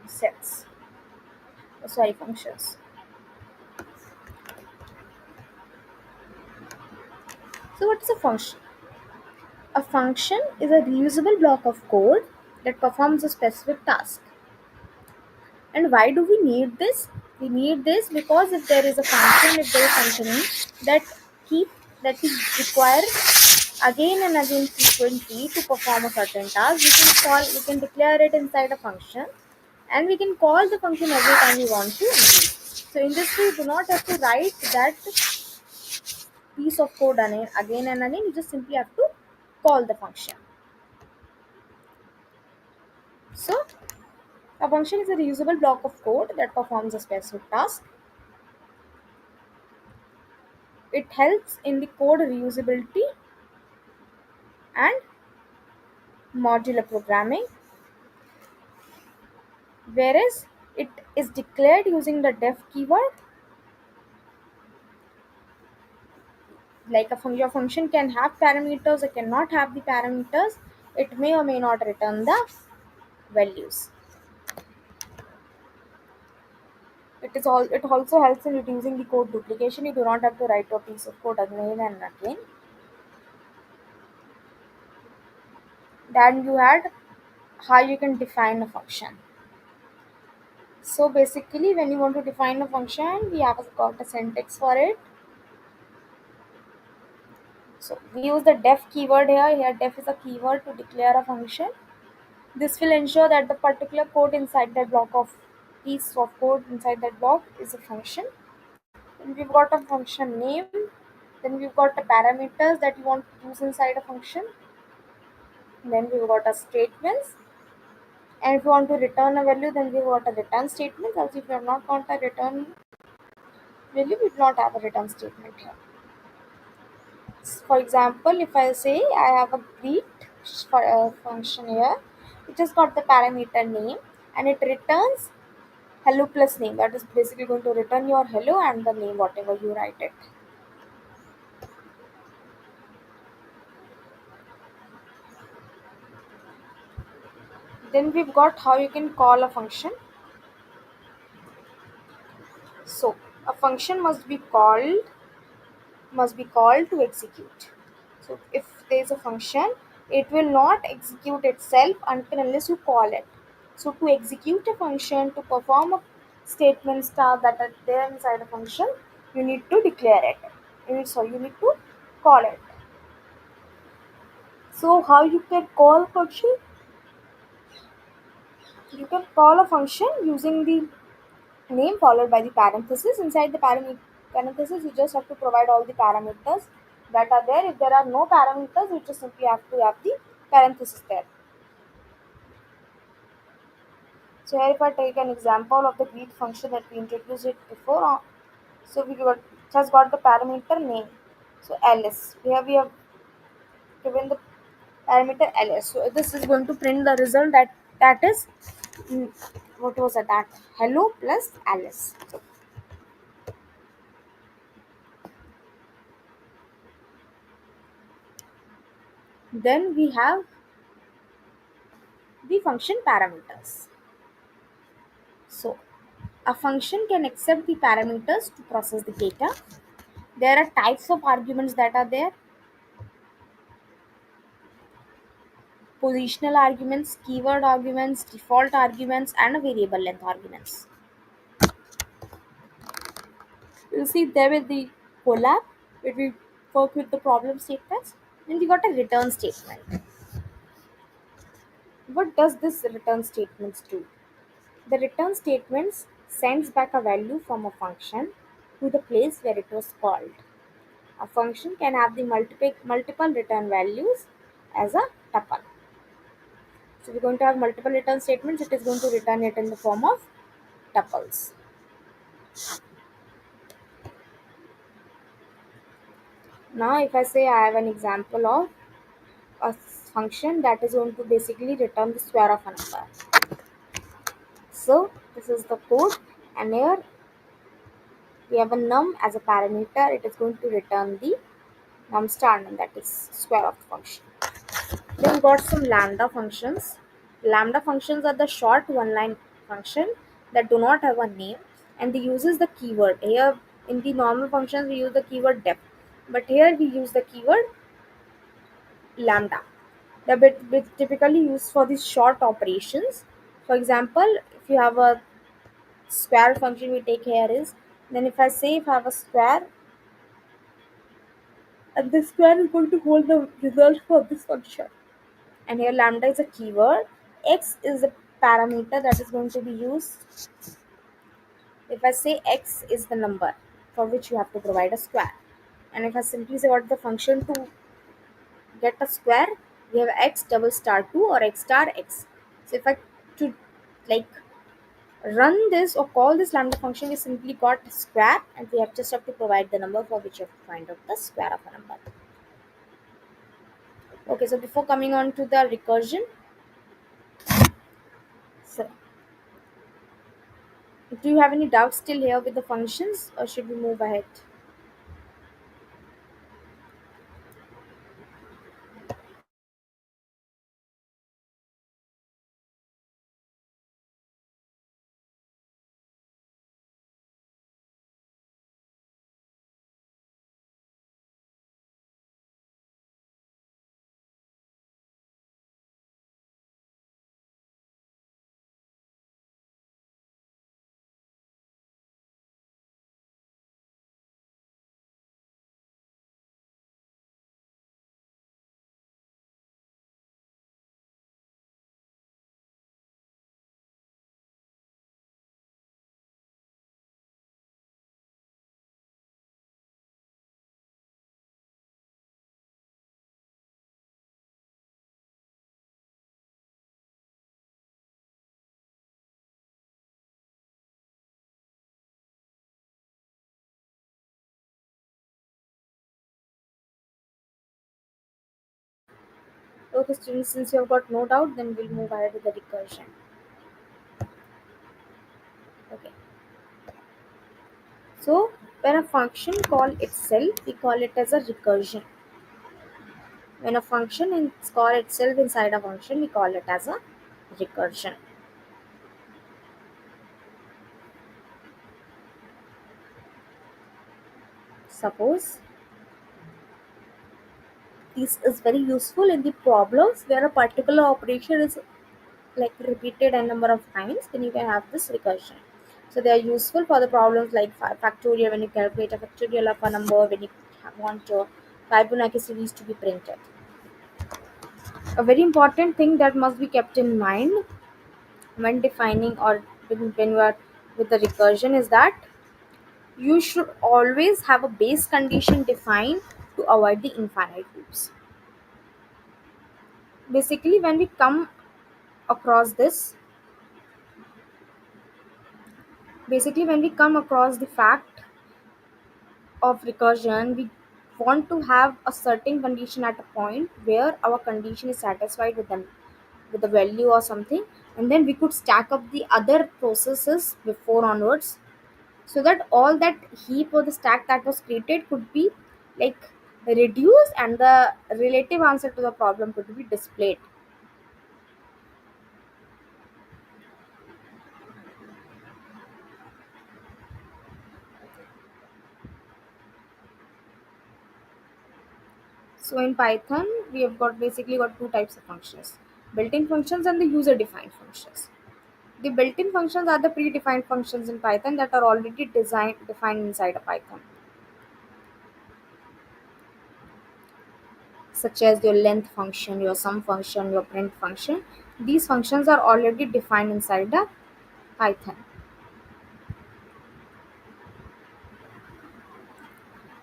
sets. Sorry, functions. So what is a function? A function is a reusable block of code that performs a specific task. And why do we need this? We need this because if there is a function, if there is functioning that keep that we require again and again frequently to perform a certain task, we can declare it inside a function, and we can call the function every time we want to use. So in this way, you do not have to write that piece of code again and again. You just simply have to call the function. So a function is a reusable block of code that performs a specific task. It helps in the code reusability and modular programming, whereas it is declared using the def keyword. Like your function can have parameters, it cannot have the parameters, it may or may not return the values. It also helps in reducing the code duplication. You do not have to write a piece of code again and again. Then you had how you can define a function. So basically, when you want to define a function, we have got a syntax for it. So we use the def keyword here. Here def is a keyword to declare a function. This will ensure that the particular code inside that block of piece of code inside that block is a function. Then we've got a function name. Then we've got the parameters that you want to use inside a function. Then we've got a statements. And if you want to return a value, then we've got a return statement. Else if you have not got a return value, we do not have a return statement here. For example, if I say I have a greet for a function here, it has got the parameter name and it returns hello plus name. That is basically going to return your hello and the name, whatever you write it. Then we've got how you can call a function. So a function must be called to execute. So if there is a function, it will not execute itself until unless you call it. So to execute a function, to perform a statement star that are there inside a function, you need to declare it. You need to call it. So how you can call a function? You can call a function using the name followed by the parenthesis. Inside the parenthesis, you just have to provide all the parameters that are there. If there are no parameters, you just simply have to have the parenthesis there. So here if I take an example of the greet function that we introduced it before, so just got the parameter name. So Alice. Here we have given the parameter Alice. So this is going to print the result that is mm, what was that? Hello plus Alice. So then we have the function parameters. So a function can accept the parameters to process the data. There are types of arguments that are there: positional arguments, keyword arguments, default arguments, and variable length arguments. You'll see there with the collab where we work with the problem statements. Then we got a return statement. What does this return statements do? The return statements sends back a value from a function to the place where it was called. A function can have the multiple return values as a tuple. So we're going to have multiple return statements. It is going to return it in the form of tuples. Now if I say I have an example of a function that is going to basically return the square of a number. So this is the code, and here we have a num as a parameter. It is going to return the num star num, that is square of the function. Then have got some lambda functions. Lambda functions are the short one-line function that do not have a name, and they uses the keyword. Here in the normal functions we use the keyword def, but here we use the keyword lambda. The bit typically used for these short operations. For example, if you have a square function we take here is, then if I say if I have a square and this square is going to hold the result for this function, and here lambda is a keyword, x is the parameter that is going to be used. If I say x is the number for which you have to provide a square, and if I simply say what is the function to get a square, we have x double star 2 or x star x. So if I to like run this or call this lambda function, we simply got square, and we have just have to provide the number for which you have to find out the square of a number. Okay, so before coming on to the recursion, so do you have any doubts still here with the functions, or should we move ahead? Okay, students, since you have got no doubt, then we'll move ahead with the recursion. Okay, so when a function call itself, we call it as a recursion. When a function is call itself inside a function, we call it as a recursion. Suppose this is very useful in the problems where a particular operation is like repeated a number of times, then you can have this recursion. So they are useful for the problems like factorial, when you calculate a factorial of a number, when you want your Fibonacci series to be printed. A very important thing that must be kept in mind when defining or when you are with the recursion is that you should always have a base condition defined to avoid the infinite loops. Basically, when we come across this, when we come across the fact of recursion, we want to have a certain condition at a point where our condition is satisfied with them with the value or something, and then we could stack up the other processes before onwards, so that all that heap or the stack that was created could be like reduced and the relative answer to the problem could be displayed. So in Python, we have got basically got two types of functions: built-in functions and the user-defined functions. The built-in functions are the predefined functions in Python that are already defined inside a Python, such as your length function, your sum function, your print function. These functions are already defined inside the Python.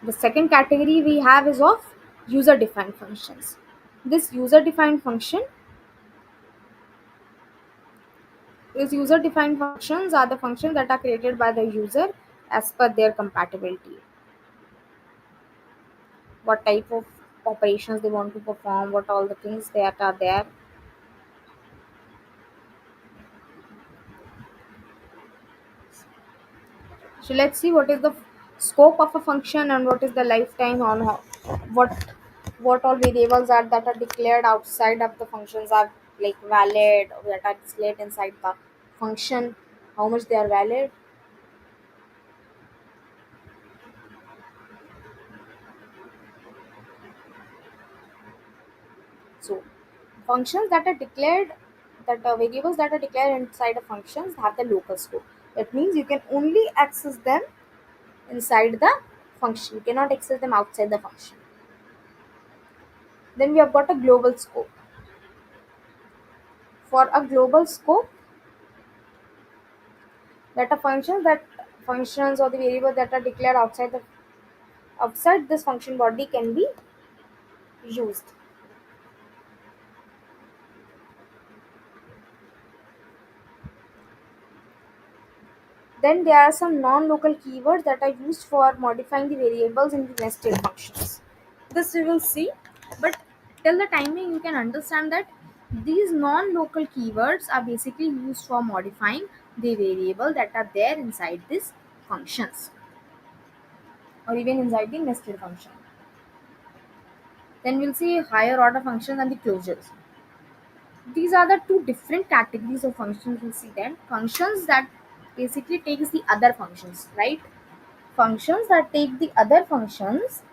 The second category we have is of user-defined functions. This user-defined function These user-defined functions are the functions that are created by the user as per their compatibility. What type of operations they want to perform, what all the things that are there. So let's see what is the scope of a function and what is the lifetime on what what all variables are that are declared outside of the functions are like valid, or that are displayed inside the function, how much they are valid. So functions that are declared, that variables that are declared inside of functions have the local scope. That means you can only access them inside the function, you cannot access them outside the function. Then we have got a global scope. For a global scope, that a functions or the variables that are declared outside this function body can be used. Then there are some non-local keywords that are used for modifying the variables in the nested functions. This we will see, but till the timing you can understand that these non-local keywords are basically used for modifying the variable that are there inside these functions or even inside the nested function. Then we'll see higher order functions and the closures. These are the two different categories of functions. We'll see then functions that basically takes the other functions, right? Functions that take the other functions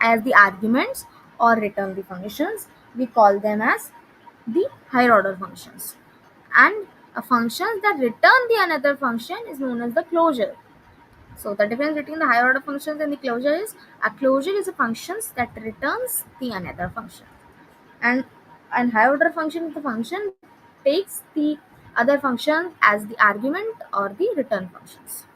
as the arguments or return the functions, we call them as the higher order functions. And a function that return the another function is known as the closure. So the difference between the higher order functions and the closure is a closure is a function that returns the another function, and higher order function is the function takes the other function as the argument or the return functions.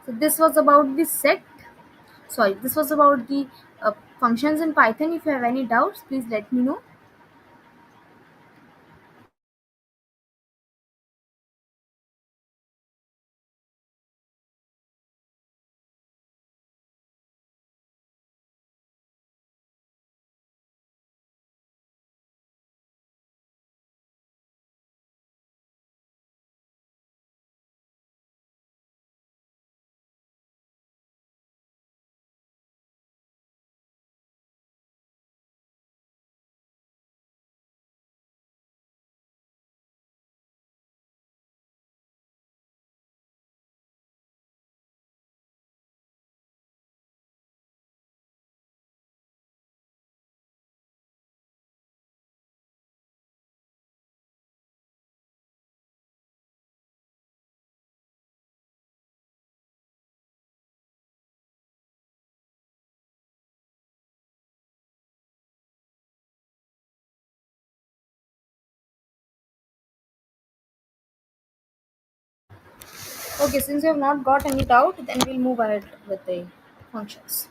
So this was about the set. Sorry, this was about the functions in Python. If you have any doubts, please let me know. Okay, since you have not got any doubt, then we'll move ahead with the functions.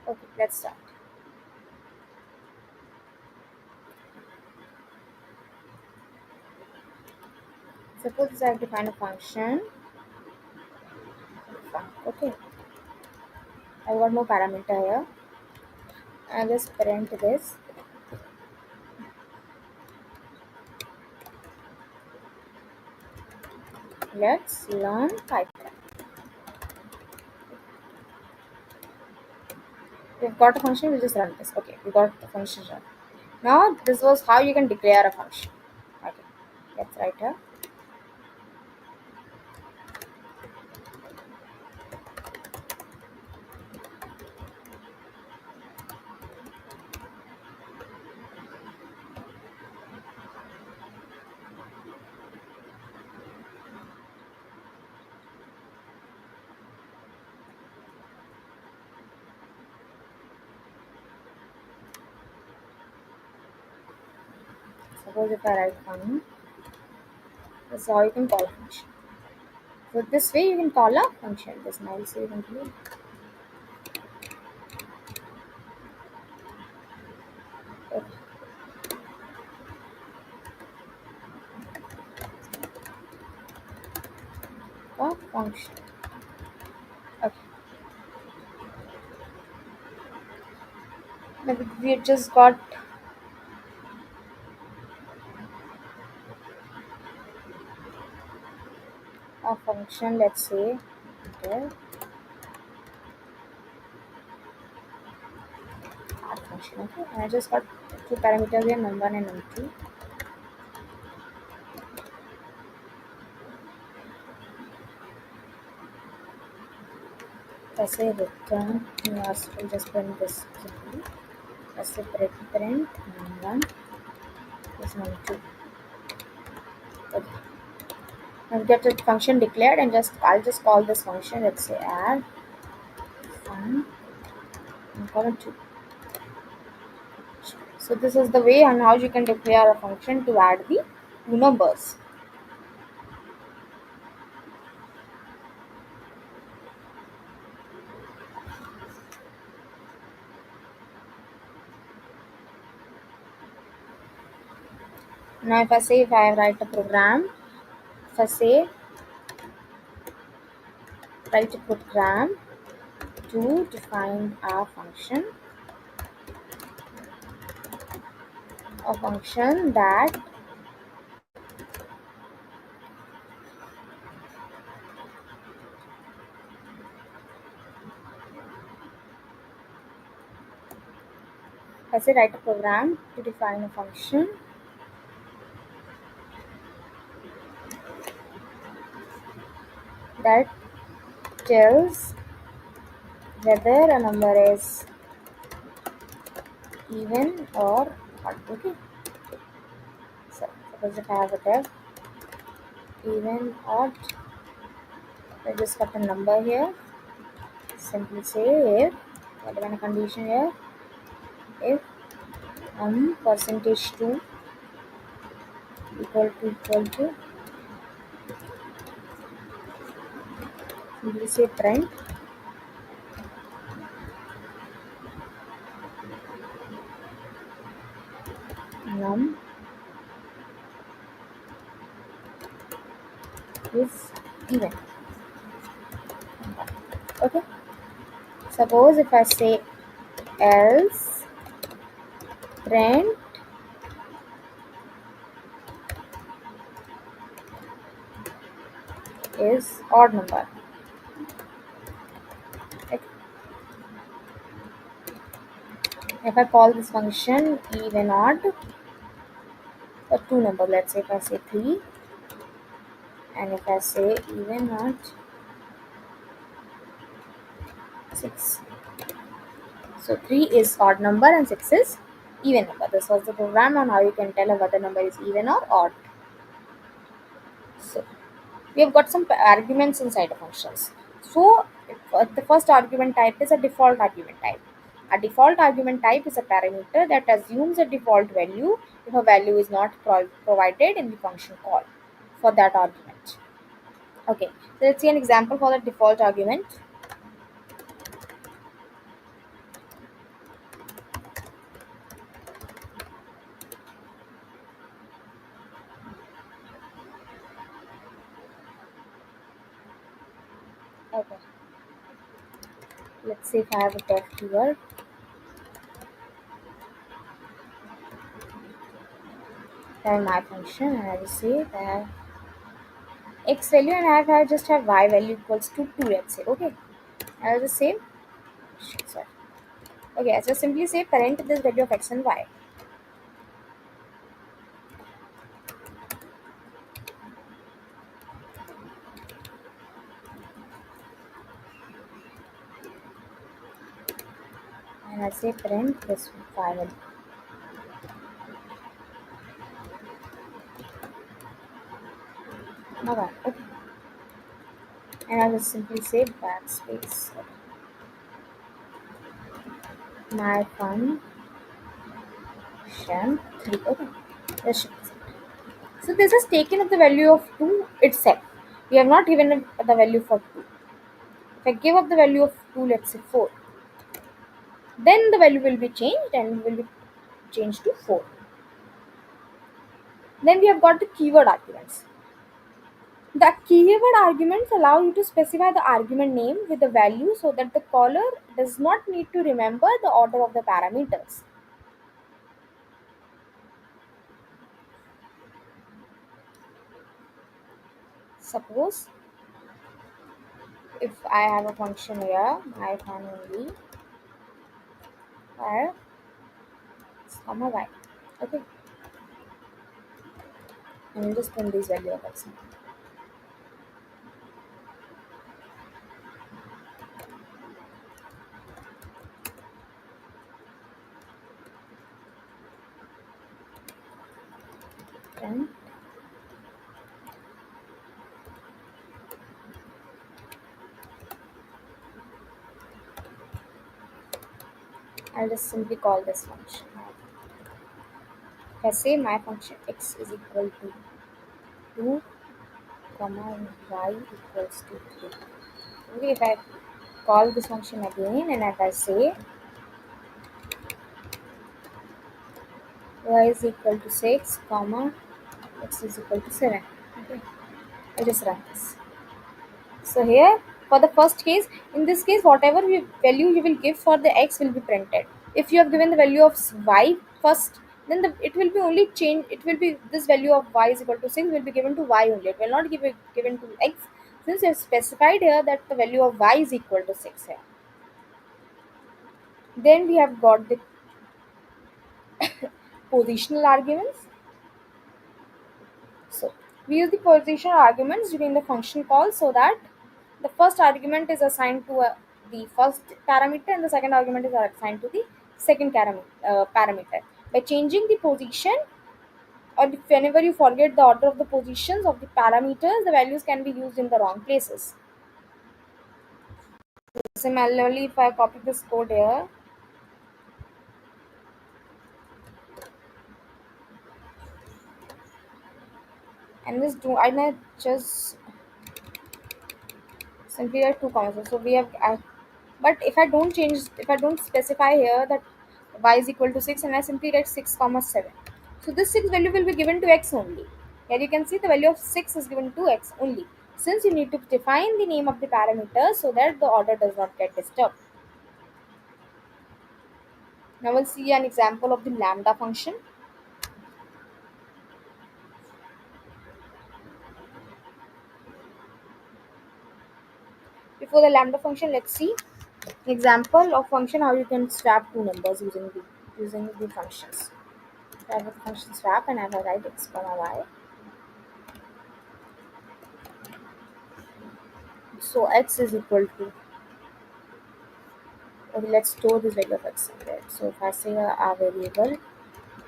Okay, let's start. Suppose I have defined a function. Okay, I've got no parameter here. I'll just parent this. Let's learn Python. We've got a function, we'll just run this. Okay, we got the function run. Now, this was how you can declare a function. Okay, let's write here. Suppose if I write fun, this is how you can call a function. So this way you can call a function. This now will say you can do. a function. Okay. Now we just got a function, let's say here, add function. Okay, and I just got two parameters here, num1 and num2. If I say return, we'll just print this simply. I say print num1 is num2. Okay. Now we get a function declared, and I'll just call this function. Let's say add fun and column 2. So this is the way on how you can declare a function to add the two numbers. Now if I write a program, if I say write a program to define a function that I say write a program to define a function that tells whether a number is even or odd. Okay. So suppose if I have a def even odd, I just got a number here. Simply say if whatever condition here, if percentage 2 equal to simply say print num is even. Okay. Suppose if I say else print is odd number. Okay. If I call this function even odd for two number, let's say if I say 3 and if I say even odd 6. So 3 is odd number and 6 is even number. This was the program on how you can tell whether number is even or odd. So we have got some arguments inside the functions. So the first argument type is a default argument type. A default argument type is a parameter that assumes a default value if a value is not provided in the function call for that argument. Okay, so let's see an example for the default argument. Okay, let's say if I have a def keyword, I have my function and I will say that x value and I just have y value equals to 2, let's say. Okay, I'll just say sorry. Okay, I just simply say parent this value of x and y. And I say print this y value. Okay. And I will simply say backspace. My function 3. Okay. Let's check this out. So this is taken up the value of 2 itself. We have not given it the value for 2. If I give up the value of 2, let's say 4, then the value will be changed and will be changed to 4. Then we have got the keyword arguments. The keyword arguments allow you to specify the argument name with the value so that the caller does not need to remember the order of the parameters. Suppose if I have a function here, my fun only where x comma y. Okay, and we'll just print this value of x. And I'll just simply call this function. If I say my function x is equal to 2 comma y equals to 3. Okay, if I call this function again and if I say y is equal to 6 comma x is equal to 7. Okay, I just run this. So here for the first case, in this case whatever value you will give for the x will be printed. If you have given the value of y first, then it will be only change, it will be this value of y is equal to 6 will be given to y only, it will not given to x, since you have specified here that the value of y is equal to 6 here. Then we have got the positional arguments. So we use the positional arguments during the function call so that the first argument is assigned to the first parameter and the second argument is assigned to the second parameter. By changing the position, or whenever you forget the order of the positions of the parameters, the values can be used in the wrong places. Similarly, if I copy this code here and this do I might just simply write two commas. So we have but if I don't change, if I don't specify here that y is equal to 6 and I simply write 6 comma 7, so this 6 value will be given to x only. Here you can see the value of 6 is given to x only, since you need to define the name of the parameter so that the order does not get disturbed. Now we'll see an example of the lambda function. Before the lambda function, let's see an example of function how you can swap two numbers using the functions. I have a function swap and I have a write x comma y. So x is equal to, okay, let's store this value of x in there. So if I say a variable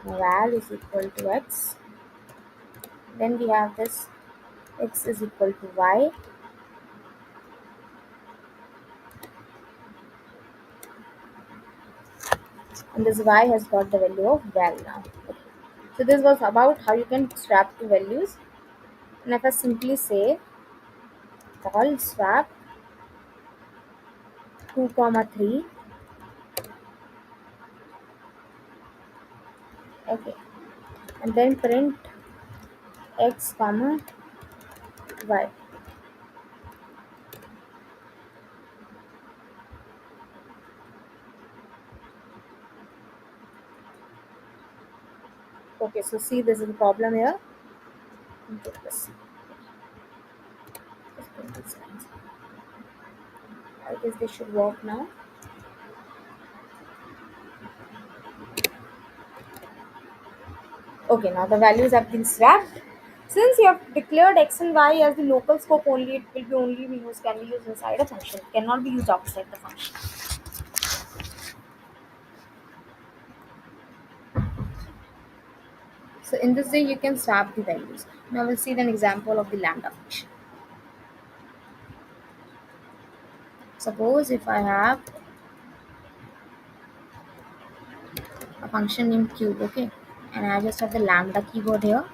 val is equal to x, then we have this x is equal to y, and this y has got the value of val now. Okay. So this was about how you can swap two values. And if I simply say call swap 2 comma 3, okay, and then print x comma y. Okay, so see, this is the problem here. Let's print these lines. I guess they should work now. Okay, now the values have been swapped. Since you have declared x and y as the local scope only, it will be only be used, can be used inside a function. It cannot be used outside the function. So in this way, you can swap the values. Now we'll see an example of the lambda function. Suppose if I have a function named cube, okay, and I just have the lambda keyword here,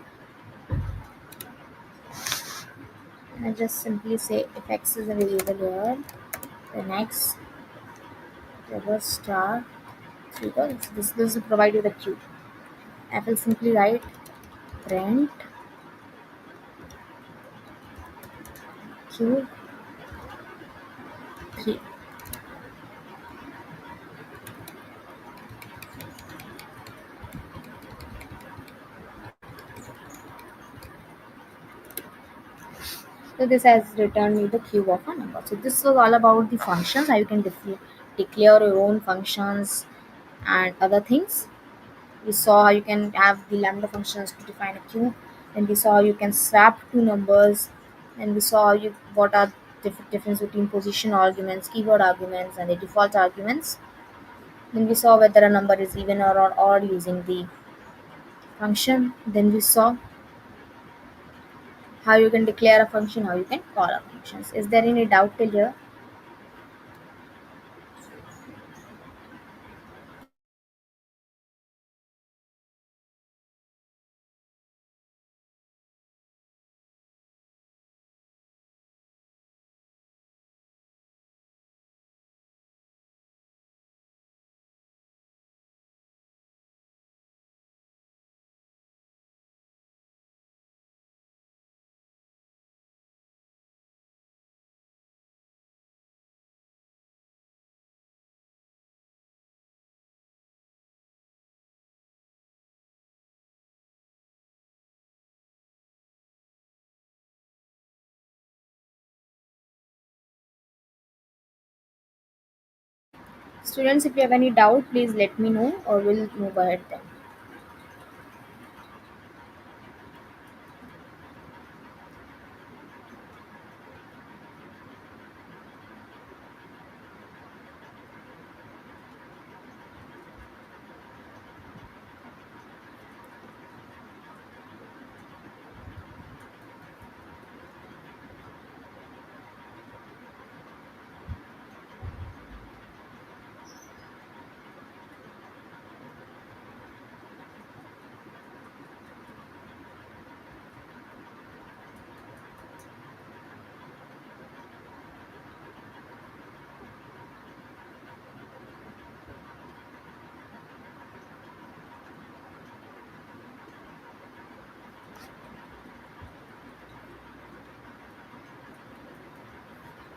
and I just simply say if x is a variable here, then x reverse star 3. This will provide you the cube. I will simply write print cube 3. So this has returned me the cube of a number. So this was all about the functions, how you can declare your own functions and other things. We saw how you can have the lambda functions to define a cube. Then we saw how you can swap two numbers. Then we saw how you what are difference between position arguments, keyword arguments, and the default arguments. Then we saw whether a number is even or odd using the function. Then we saw how you can declare a function, how you can call a functions. Is there any doubt till here? Students, if you have any doubt, please let me know or we'll move ahead then.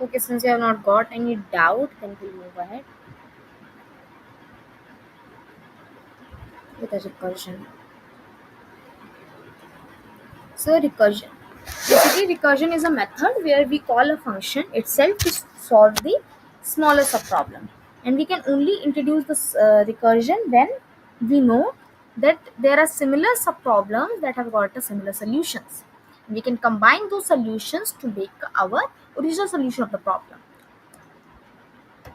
Okay, since you have not got any doubt, then we'll move ahead with the recursion. So recursion. Basically, recursion is a method where we call a function itself to solve the smallest subproblem. And we can only introduce this recursion when we know that there are similar subproblems that have got a similar solutions. We can combine those solutions to make our original solution of the problem.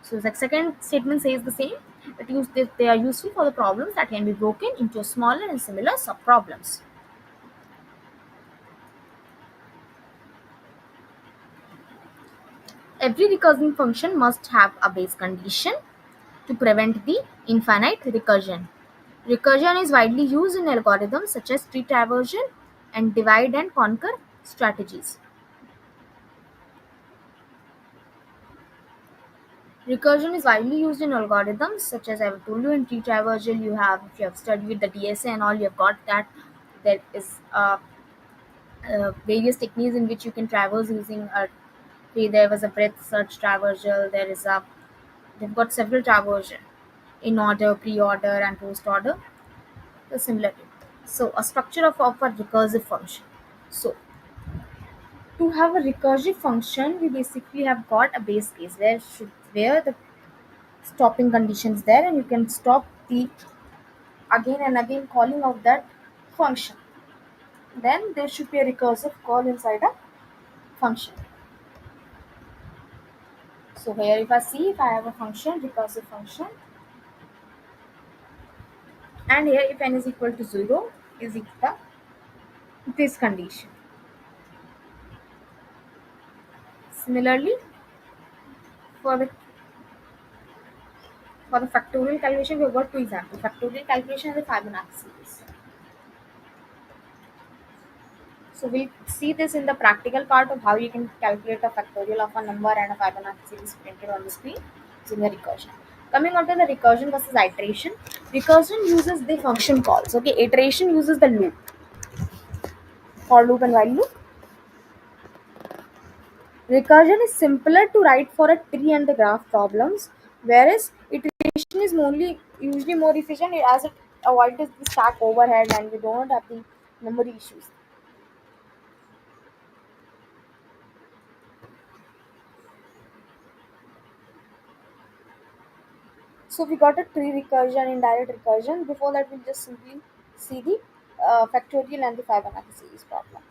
So the second statement says the same. That they are useful for the problems that can be broken into smaller and similar subproblems. Every recursive function must have a base condition to prevent the infinite recursion. Recursion is widely used in algorithms such as tree traversion and divide and conquer strategies. Recursion is widely used in algorithms such as I've told you in tree traversal. If you have studied the DSA and all, you have got that there is various techniques in which you can traverse using a tree. There was a breadth search traversal. They've got several traversal in order, pre-order, and post-order. The similar thing. So a structure of a recursive function. So to have a recursive function, we basically have got a base case where the stopping conditions there, and you can stop the again and again calling of that function. Then there should be a recursive call inside a function. So here if I have a function, recursive function, and here if n is equal to 0 is equal to this condition. Similarly, for the factorial calculation, we have got two examples. Factorial calculation and the Fibonacci series. So we'll see this in the practical part of how you can calculate a factorial of a number and a Fibonacci series printed on the screen using the recursion. Coming on to the recursion versus iteration. Recursion uses the function calls. Okay, iteration uses the loop, for loop and while loop. Recursion is simpler to write for a tree and the graph problems, whereas iteration is usually more efficient as it avoids the stack overhead and we don't have the memory issues. So we got a tree recursion, indirect recursion. Before that, we'll just simply see the factorial and the Fibonacci series problem.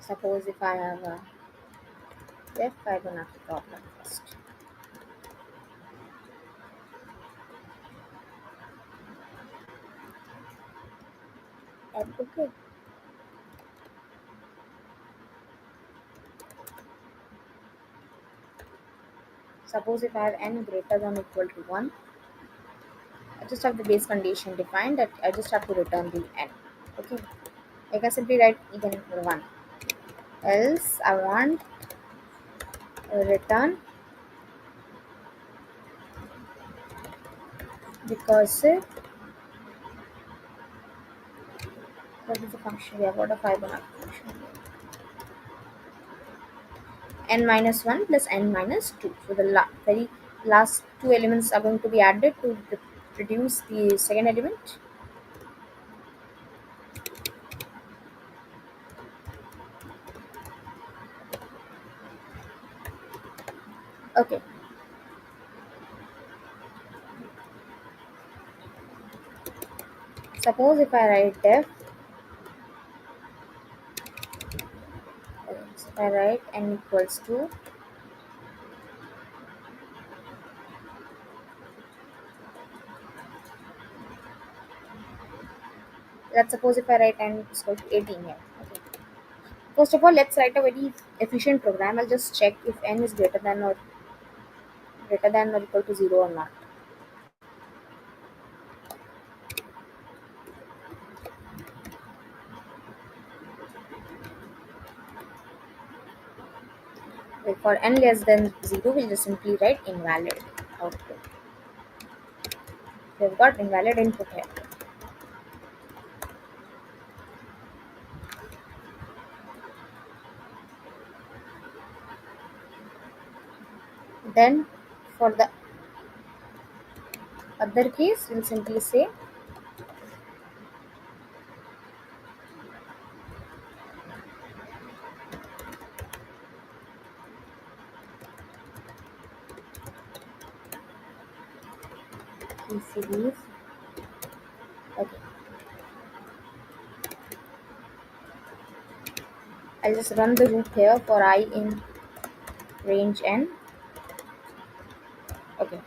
Suppose if I have a left Fibonacci problem first. Okay. Suppose if I have n greater than or equal to 1, I just have the base condition defined that I just have to return the n. Okay. I can simply write even equal to 1. Else I want a return recursive. What is the function? We have got a Fibonacci function. N minus 1 plus n minus 2. So the very last two elements are going to be added to produce the second element. Okay. Suppose if I write def, so if I write n equals to, let's suppose if I write n is equal to 18 here. Okay. First of all, let's write a very efficient program. I'll just check if n is greater than or equal to 0 or not. Like for n less than 0, we'll just simply write invalid output. We've got invalid input here. Then for the other case, we'll simply say key series. Okay. I'll just run the loop here for I in range n. Okay.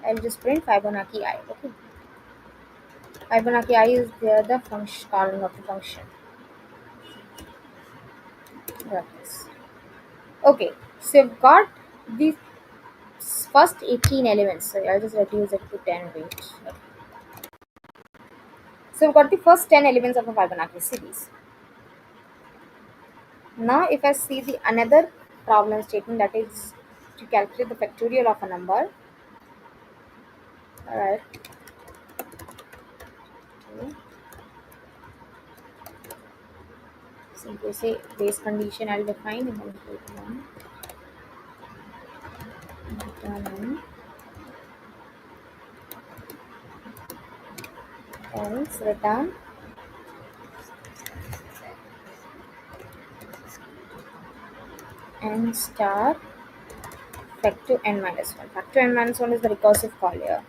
I'll just print Fibonacci I. Okay. Fibonacci I is the function calling of the function. Like this. Okay. So you've got the first 18 elements. So I'll just reduce it to 10 range. Okay. So we've got the first 10 elements of the Fibonacci series. Now if I see the another problem statement, that is to calculate the factorial of a number. Alright. Okay. Simply say base condition I'll define and then put 1 return else return n star factor n minus 1. Factor n minus 1 is the recursive call here.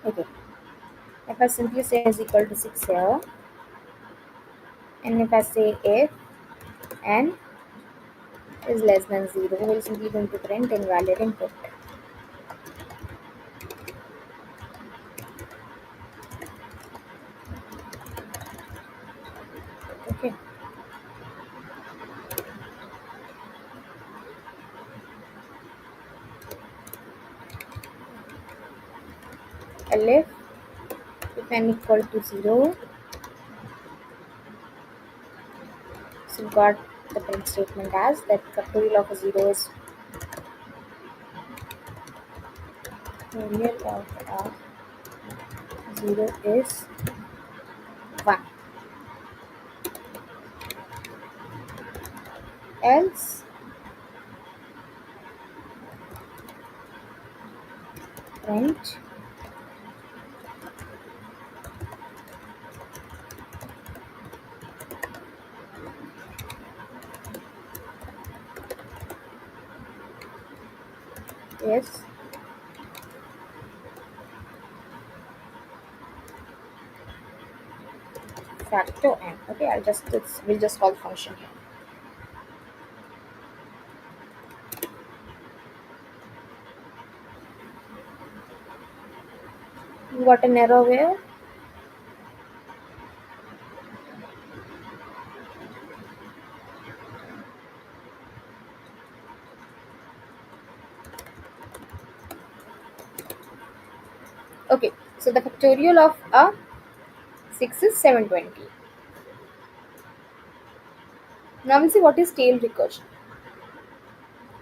Okay. If I simply say is equal to 6 here, and if I say if n is less than 0, we'll simply going to print invalid input. Okay. Elif if n equal to 0, so we got the print statement as that factorial of a 0 is factorial of a 0 is 1. Else print is factor n. Okay, we'll just call function here. You got an error where okay, so the factorial of a 6 is 720. Now we'll see what is tail recursion.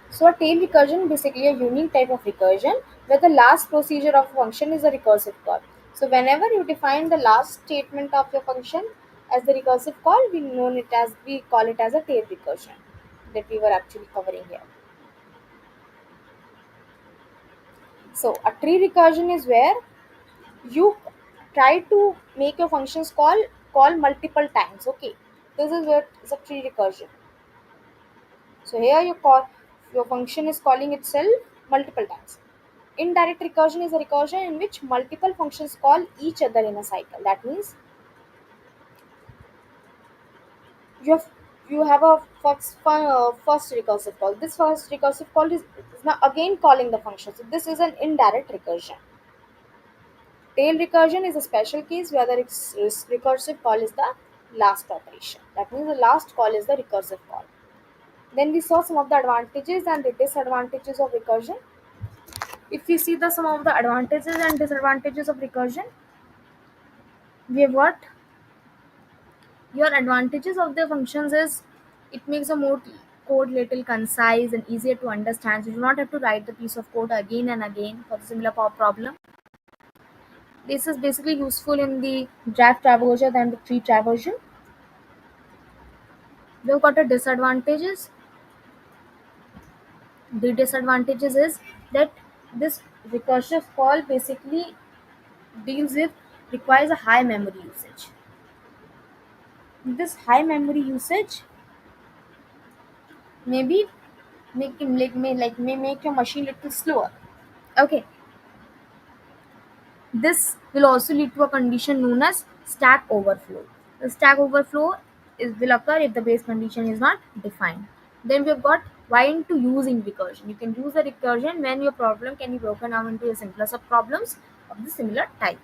So a tail recursion basically a unique type of recursion where the last procedure of a function is a recursive call. So whenever you define the last statement of your function as the recursive call, we call it as a tail recursion that we were actually covering here. So a tree recursion is where you try to make your functions call multiple times. Okay, this is where it's a tree recursion. So here your function is calling itself multiple times. Indirect recursion is a recursion in which multiple functions call each other in a cycle. That means you have you have a first recursive call. This first recursive call is now again calling the function. So this is an indirect recursion. Tail recursion is a special case where the recursive call is the last operation. That means the last call is the recursive call. Then we saw some of the advantages and the disadvantages of recursion. If we see the some of the advantages and disadvantages of recursion, we have what your advantages of the functions is it makes a more code little concise and easier to understand. So you do not have to write the piece of code again and again for the similar problem. This is basically useful in the draft traversal than the tree traversal. We've got a disadvantages. The disadvantages is that this recursive call basically deals with requires a high memory usage. This high memory usage maybe may make your machine little slower. Okay, this will also lead to a condition known as stack overflow. The stack overflow will occur if the base condition is not defined. Then we've got why into using recursion. You can use a recursion when your problem can be broken down into a simpler subproblems of the similar type.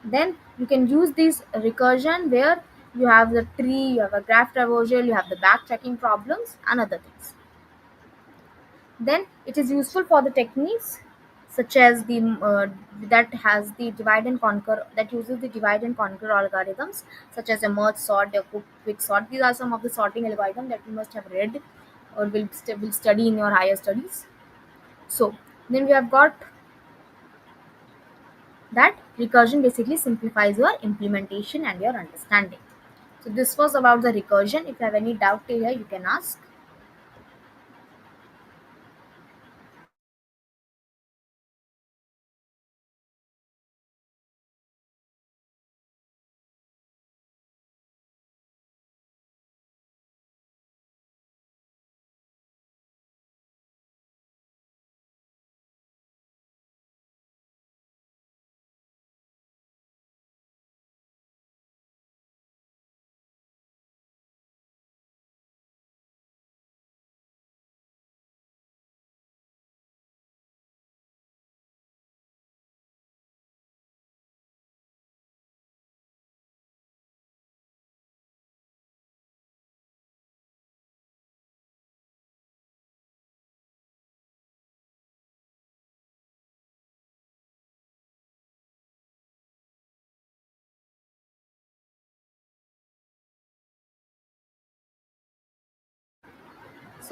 Then you can use this recursion where you have the tree, you have a graph traversal, you have the backtracking problems and other things. Then it is useful for the techniques such as the that has the divide and conquer that uses the divide and conquer algorithms such as a merge sort, a quick sort. These are some of the sorting algorithms that you must have read or will study in your higher studies. So then we have got that recursion basically simplifies your implementation and your understanding. So this was about the recursion. If you have any doubt here, you can ask.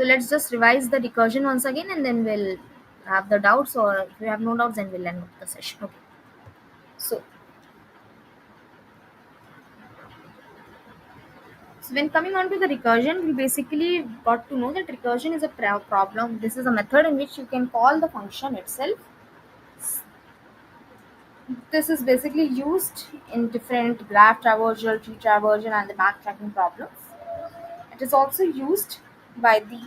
So let's just revise the recursion once again, and then we'll have the doubts, or if we have no doubts, then we'll end the session. Okay. So, so when coming on to the recursion, we basically got to know that recursion is a problem. This is a method in which you can call the function itself. This is basically used in different graph traversal, tree traversal, and the backtracking problems. It is also used by the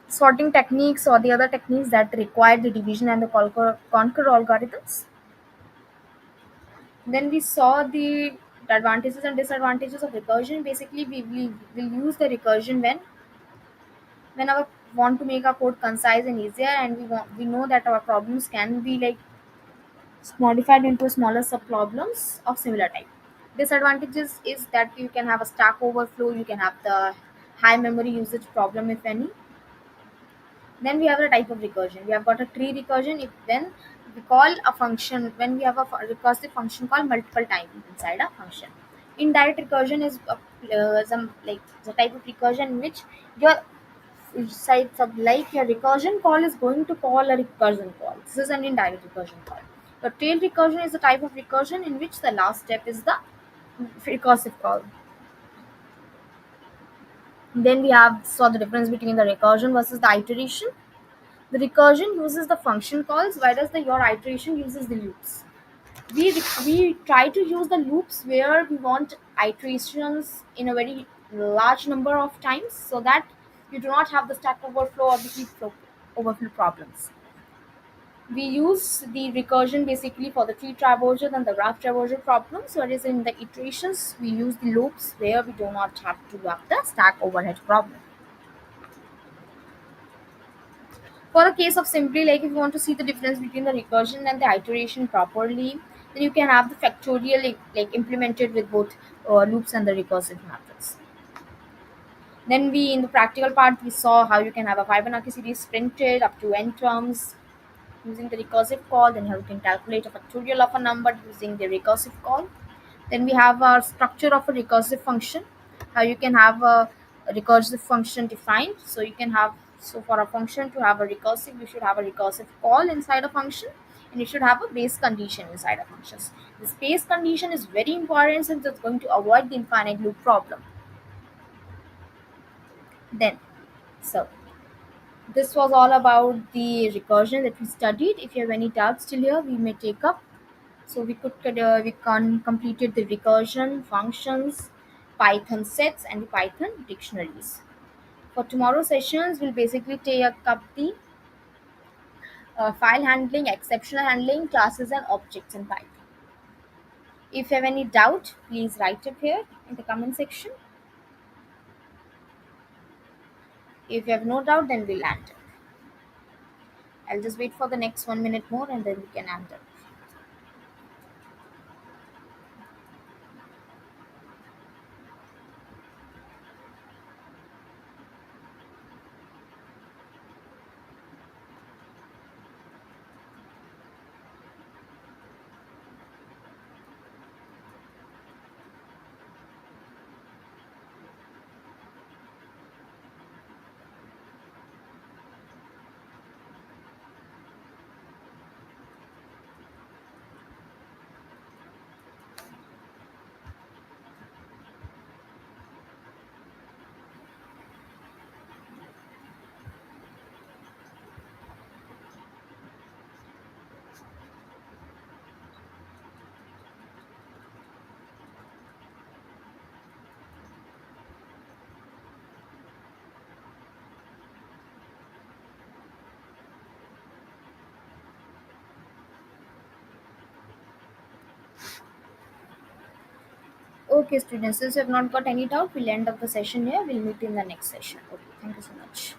sorting techniques or the other techniques that require the division and the conquer algorithms. Then we saw the advantages and disadvantages of recursion. Basically, we will use the recursion when our want to make our code concise and easier, and we know that our problems can be like modified into smaller sub problems of similar type. Disadvantages is that you can have a stack overflow, you can have the high memory usage problem if any. Then we have a type of recursion. We have got a tree recursion if when we call a function, when we have a recursive function called multiple times inside a function. Indirect recursion is some like the type of recursion in which your sides of like your recursion call is going to call a recursion call. This is an indirect recursion call. The tail recursion is the type of recursion in which the last step is the recursive call. Then we have saw the difference between the recursion versus the iteration. The recursion uses the function calls, whereas the your iteration uses the loops. We try to use the loops where we want iterations in a very large number of times, so that you do not have the stack overflow or the heap flow overflow problems. We use the recursion basically for the tree traversal and the graph traversal problems, whereas in the iterations we use the loops where we do not have to have the stack overhead problem. For a case of simply like if you want to see the difference between the recursion and the iteration properly, then you can have the factorial like implemented with both loops and the recursive methods. Then we in the practical part we saw how you can have a Fibonacci series printed up to n terms using the recursive call. Then how you can calculate a factorial of a number using the recursive call. Then we have our structure of a recursive function, how you can have a recursive function defined. So you can have, so for a function to have a recursive, you should have a recursive call inside a function, and you should have a base condition inside a function. This base condition is very important since it's going to avoid the infinite loop problem. Then, so this was all about the recursion that we studied. If you have any doubts till here, we may take up. So we can completed the recursion functions, Python sets, and the Python dictionaries. For tomorrow sessions, we'll basically take up the file handling, exceptional handling, classes, and objects in Python. If you have any doubt, please write it here in the comment section. If you have no doubt, then we'll end it. I'll just wait for the next 1 minute more, and then we can end it. Okay, students, since you have not got any doubt, we'll end up the session here. We'll meet in the next session. Okay, thank you so much.